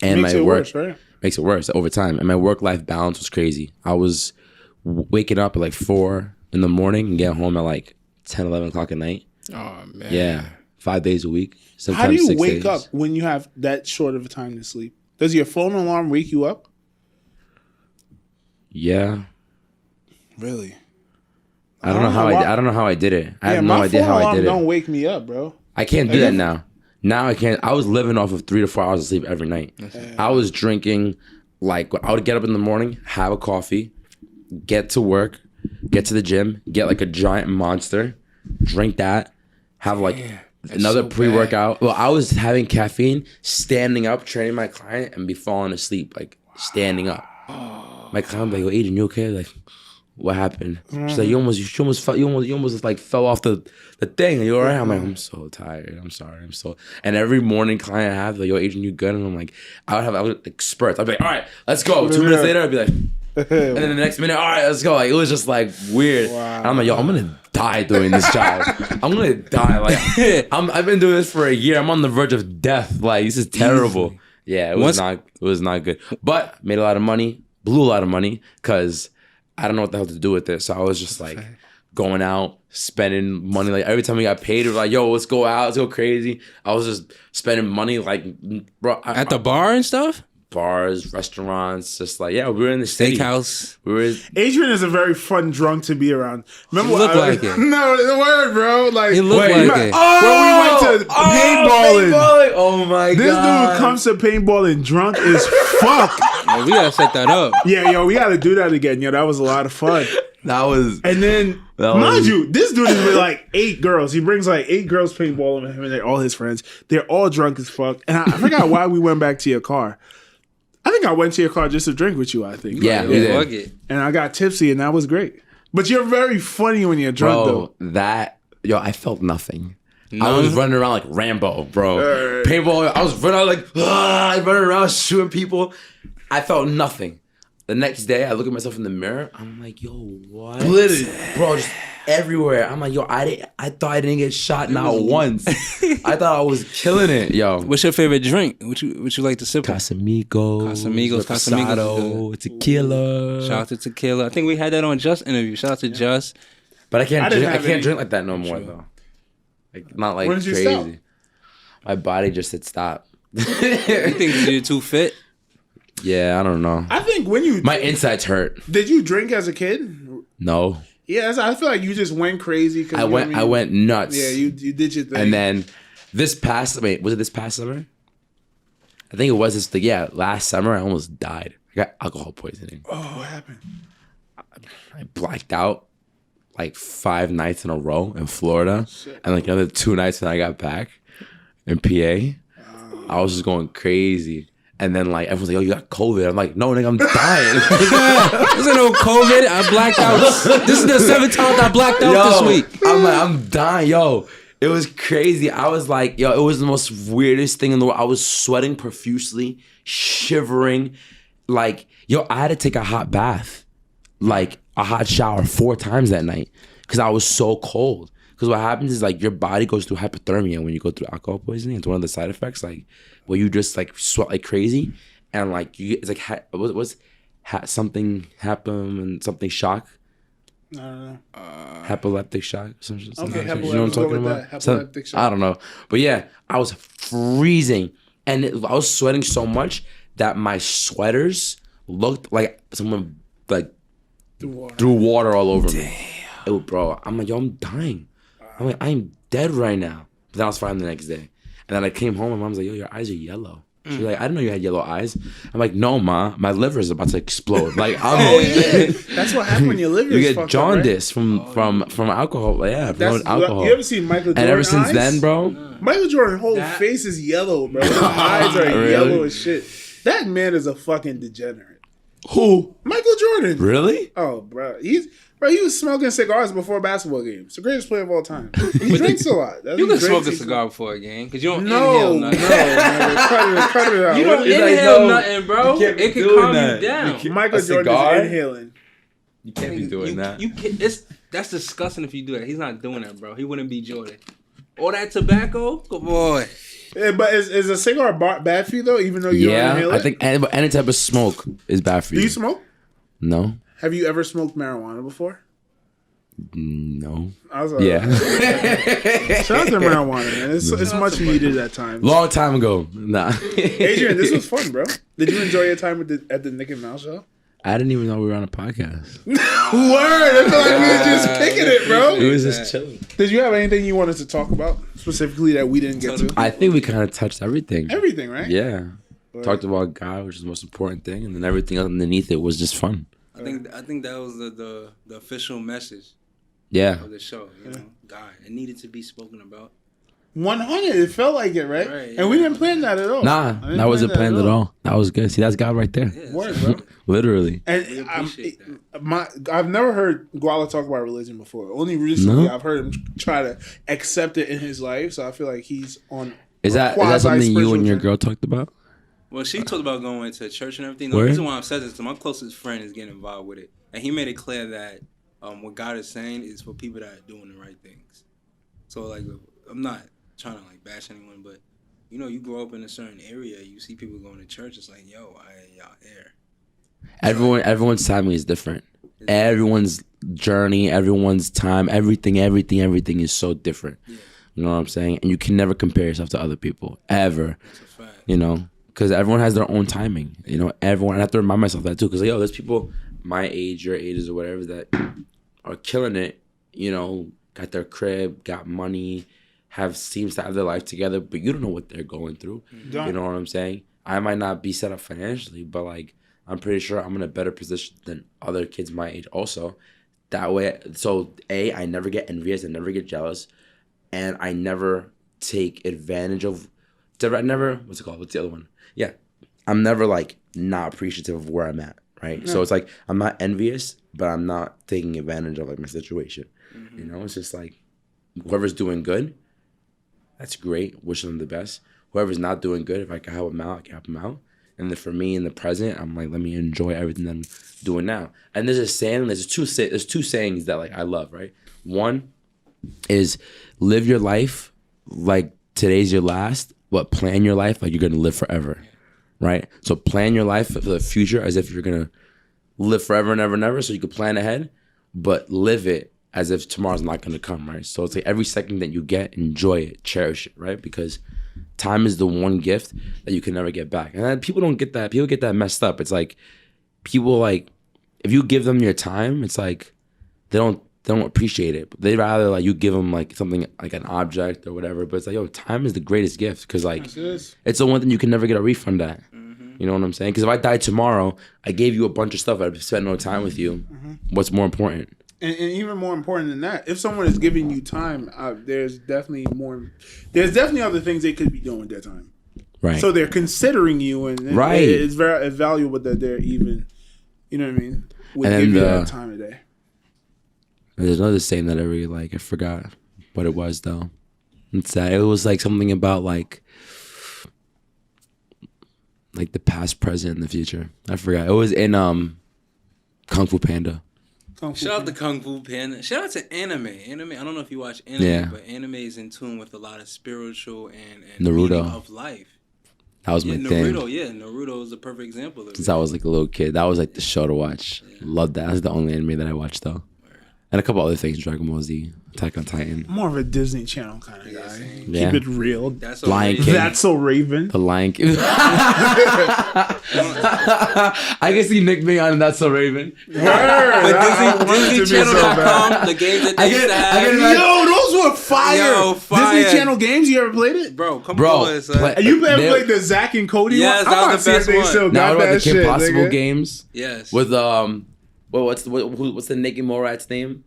And my work makes it worse over time. And my work-life balance was crazy. I was waking up at like 4 in the morning and getting home at like 10, 11 o'clock at night. Oh, man. Yeah. 5 days a week. Sometimes How do you 6 wake days. up when you have that short of a time to sleep? Does your phone alarm wake you up? Yeah. Really? I don't know how I did it. I have no my idea phone how I alarm did it. don't wake me up, bro. I can't do that now. Now I can't. I was living off of 3 to 4 hours of sleep every night. I was drinking, like, I would get up in the morning, have a coffee, get to work, get to the gym, get like a giant Monster, drink that, have like another pre-workout. Well, I was having caffeine, standing up, training my client, and be falling asleep, like standing up. My client would be like, "Yo, Adrian, you okay?" Like, what happened? She's like, you almost like fell off the thing. Are you all right? I'm like, I'm so tired. I'm sorry. And every morning client I have, like, yo, Adrian, you good? And I'm like, I would like spurts. I'd be like, all right, let's go. 2 minutes later, I'd be like, and then the next minute, all right, let's go. Like, it was just like weird. Wow. And I'm like, yo, I'm gonna die doing this job. I'm gonna die. Like, I've been doing this for a year. I'm on the verge of death. Like, this is terrible. Easy. Yeah, it was not good. But made a lot of money, blew a lot of money, because I don't know what the hell to do with it. So I was just like going out, spending money. Like every time we got paid, it was like, yo, let's go out, let's go crazy. I was just spending money like, bro. At the bar and stuff? Bars, restaurants, just like, yeah, we were in the city. Steakhouse. Adrian is a very fun drunk to be around. Remember he looked like it. No, the word, bro. Like, he looked like it. Oh, when we went to paintballing. Oh my this God. This dude comes to paintballing drunk as fuck. Yo, we gotta set that up. Yeah, yo, we gotta do that again. Yo, that was a lot of fun. And then, mind you, this dude is with like 8 girls. He brings like 8 girls paintballing with him and they're all his friends. They're all drunk as fuck. And I forgot why we went back to your car. I think I went to your car just to drink with you, I think. Yeah, we did. And I got tipsy and that was great. But you're very funny when you're drunk, though. I felt nothing. I was running around like Rambo, bro. Paintball, I was running around shooting people. I felt nothing. The next day, I look at myself in the mirror. I'm like, yo, what? Bro, just everywhere. I'm like, yo, I thought I didn't get shot not once. I thought I was killing it, yo. What's your favorite drink? What you like to sip? Casamigos, tequila. Shout out to tequila. I think we had that on Just interview. Shout out to Just. But I can't drink like that no more though. Like, not like crazy. Stop? My body just said stop. You think you're too fit? Yeah, I don't know. I think my insides hurt. Did you drink as a kid? No. Yeah, I feel like you just went crazy. I went nuts. Yeah, you did your thing. And then was it this past summer? I think it was last summer I almost died. I got alcohol poisoning. Oh, what happened? I blacked out like 5 nights in a row in Florida. Shit. And like another 2 nights when I got back in PA. I was just going crazy. And then like everyone's like, "Oh, you got COVID." I'm like, "No, nigga, I'm dying." This ain't no COVID. I blacked out. This is the 7th time I blacked out this week. I'm like, I'm dying, yo. It was crazy. I was like, yo, it was the most weirdest thing in the world. I was sweating profusely, shivering. Like, yo, I had to take a hot bath, like a hot shower 4 times that night because I was so cold. Because what happens is like your body goes through hypothermia when you go through alcohol poisoning. It's one of the side effects, like where you just like sweat like crazy, and like it's like something happen and something shock. I don't know. Epileptic shock. Something okay, you know what I'm talking about? Epileptic shock. I don't know, but yeah, I was freezing, and I was sweating so much that my sweaters looked like someone like threw water all over me. Bro, I'm like, yo, I'm dying. I'm like, I'm dead right now. But then I was fine the next day. And then I came home and Mom's like, yo, your eyes are yellow. She's like, I didn't know you had yellow eyes. I'm like, no, Ma, my liver is about to explode. Like, that's what happened when your liver you get jaundice from alcohol. Yeah, from alcohol. You ever seen Michael Jordan? And ever since then, bro, Michael Jordan's whole face is yellow, bro. His eyes are yellow as shit. That man is a fucking degenerate. Who? Michael Jordan. Really? Oh, bro, he was smoking cigars before basketball games. The greatest player of all time. He drinks a lot. You can smoke a cigar before a game because you don't inhale nothing. Cut it out. You don't inhale nothing, bro. It can calm you down. Michael Jordan is inhaling. You can't be doing that. That's disgusting if you do that. He's not doing that, bro. He wouldn't be Jordan. All that tobacco? Good boy. Yeah, but is a cigar bad for you, though, even though you don't inhale it? I think any type of smoke is bad for you. Do you smoke? No. Have you ever smoked marijuana before? No. I was like, Yeah. Shout out to marijuana, man. It's much needed at times. Long time ago. Nah. Adrian, this was fun, bro. Did you enjoy your time at the Nick and Mal show? I didn't even know we were on a podcast. Word! I feel like we were just picking it, bro. We was just chilling. Did you have anything you wanted to talk about specifically that we didn't get to? I think we kind of touched everything. Everything, right? Yeah. Talked about God, which is the most important thing, and then everything underneath it was just fun. I think that was the official message. Yeah. Of the show, you know, God, it needed to be spoken about. 100. It felt like it, right? Right, and we didn't plan that at all. Nah, that wasn't planned at all. That was good. See, that's God right there. Yeah, Word, bro. Literally. And we appreciate I've never heard Guala talk about religion before. Only recently I've heard him try to accept it in his life. So I feel like he's on. Is that something you and your girl talked about? Well, she talked about going to church and everything. The reason why I'm saying this is my closest friend is getting involved with it, and he made it clear that what God is saying is for people that are doing the right things. So like, I'm not trying to like bash anyone, but you know, you grow up in a certain area, you see people going to church. It's like, yo, y'all there. Everyone's timing is different. Everyone's journey, everyone's time, everything is so different. Yeah. You know what I'm saying? And you can never compare yourself to other people ever. That's a fact. You know, because everyone has their own timing. You know, everyone. I have to remind myself that too. Because there's people my age, your ages, or whatever that are killing it. You know, got their crib, got money, seems to have their life together, but you don't know what they're going through. You know what I'm saying? I might not be set up financially, but like I'm pretty sure I'm in a better position than other kids my age also. That way, so I never get envious, I never get jealous, and I never take advantage of. What's it called? What's the other one? Yeah, I'm never like not appreciative of where I'm at. Right. No. So it's like I'm not envious, but I'm not taking advantage of like my situation. Mm-hmm. You know, it's just like whoever's doing good, that's great. Wishing them the best. Whoever's not doing good, if I can help them out, I can help them out. And then for me in the present, I'm like, let me enjoy everything that I'm doing now. And there's a saying, there's two sayings that like I love, right? One is live your life like today's your last, but plan your life like you're gonna live forever. Right? So plan your life for the future as if you're gonna live forever and ever and ever, so you can plan ahead, but live it as if tomorrow's not gonna come, right? So it's like every second that you get, enjoy it, cherish it, right? Because time is the one gift that you can never get back. And then people don't get that. People get that messed up. It's like people like if you give them your time, it's like they don't appreciate it. They'd rather like you give them like something like an object or whatever. But it's like, yo, time is the greatest gift because like it's the one thing you can never get a refund at. Mm-hmm. You know what I'm saying? Because if I died tomorrow, I gave you a bunch of stuff. I've spent no time with you. Mm-hmm. What's more important? And even more important than that, if someone is giving you time, there's definitely other things they could be doing with their time. Right. So they're considering you, and right. It's very valuable that they're even, you know what I mean, would give you that time of day. There's another saying that I really like. I forgot what it was though. It was like something about like the past, present, and the future. I forgot. It was in Kung Fu Panda. Shout out to Kung Fu Panda. Shout out to anime. I don't know if you watch anime, but anime is in tune with a lot of spiritual and Naruto meaning of life. That was my thing. Naruto is a perfect example of it. Since I was like a little kid, that was like the show to watch. Yeah. Loved that. That's the only anime that I watched though. And a couple other things, Dragon Ball Z, Attack on Titan. More of a Disney Channel kind of guy. Yeah. Keep it real. That's Lion King. That's So Raven. The Lion King. I can see Nick being on That's So Raven. But Disney.com, the games that they used to have. Yo, those were fire. Disney Channel games, you ever played it? Bro, come on. You ever played the Zack and Cody one? Yes, that was the best one. Still now got what about that the Kim shit, Possible nigga. games? Yes. With what's the Nicky Morat's name?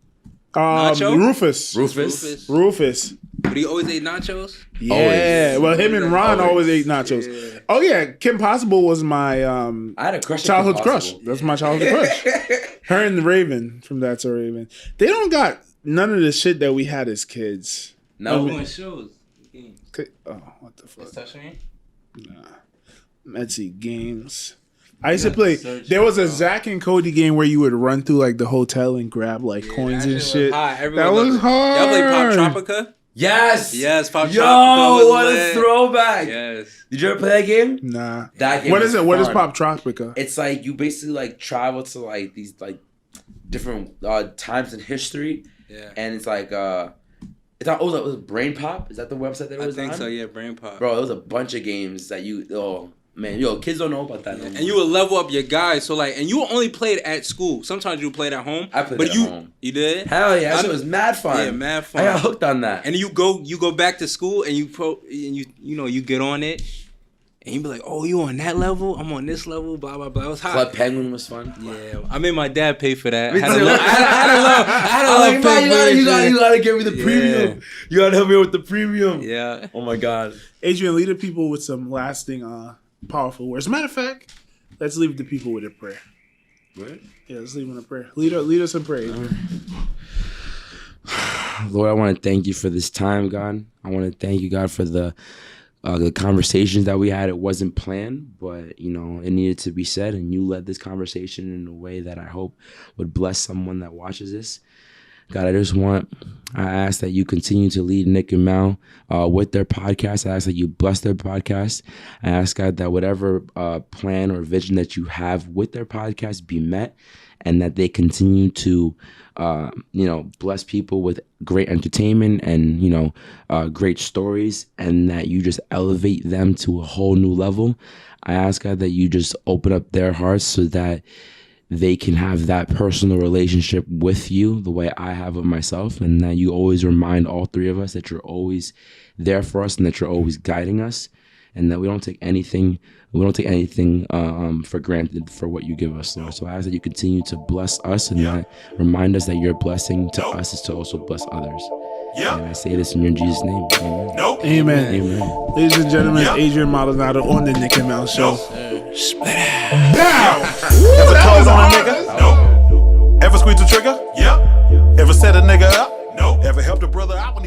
Rufus. But he always ate nachos? Yeah. Always. Well, him and Ron always ate nachos. Yeah. Oh yeah, Kim Possible was my I had a crush childhood crush. That's my childhood crush. Her and the Raven from That's So Raven. They don't got none of the shit that we had as kids. No shows. Games. Oh, what the fuck? It's touching? Nah. Let's see, games. I used to play. There was a Zack and Cody game where you would run through like the hotel and grab like coins and shit. That was hard. Y'all play Pop Tropica? Yes, Pop Tropica. Yo, what a throwback! Yes. Did you ever play that game? Nah. That game. What is it? What is Pop Tropica? It's like you basically like travel to like these like different times in history, Yeah. And it's like it was Brain Pop. Is that the website that it was on? I think so. Yeah, Brain Pop. Bro, it was a bunch of games that kids don't know about that. Yeah. No more. And you would level up your guys. So like, and you only played at school. Sometimes you played at home. I played at home. You did? Hell yeah, that shit was mad fun. Yeah, mad fun. I got hooked on that. And you go back to school and you get on it. And you be like, oh, you on that level? I'm on this level, blah, blah, blah. It was hot. Club Penguin was fun. Yeah. I made my dad pay for that. Me too. I had a love pay. You gotta give me the premium. You gotta help me with the premium. Yeah. Oh my God. Adrian, lead the people with some lasting, powerful words. Matter of fact, let's leave the people with a prayer. What? Yeah, let's leave them in a prayer. Lead us in prayer, Adrian. Lord, I want to thank you for this time, God. I want to thank you, God, for the conversations that we had. It wasn't planned, but it needed to be said, and you led this conversation in a way that I hope would bless someone that watches this. God, I ask that you continue to lead Nick and Mal with their podcast. I ask that you bless their podcast. I ask, God, that whatever plan or vision that you have with their podcast be met, and that they continue to bless people with great entertainment and great stories, and that you just elevate them to a whole new level. I ask, God, that you just open up their hearts so that they can have that personal relationship with you the way I have with myself, and that you always remind all three of us that you're always there for us and that you're always guiding us, and that we don't take anything for granted for what you give us, Lord. So I ask that you continue to bless us, and that remind us that your blessing to us is to also bless others. And I say this in your Jesus' name. Amen. Amen. Amen. Ladies and gentlemen, Adrian Maldonado on the Nick and Mal Show. Split it. Down. Ever told on a nigga? No. Ever squeezed the trigger? Yep. Ever set a nigga up? No. Ever helped a brother out when he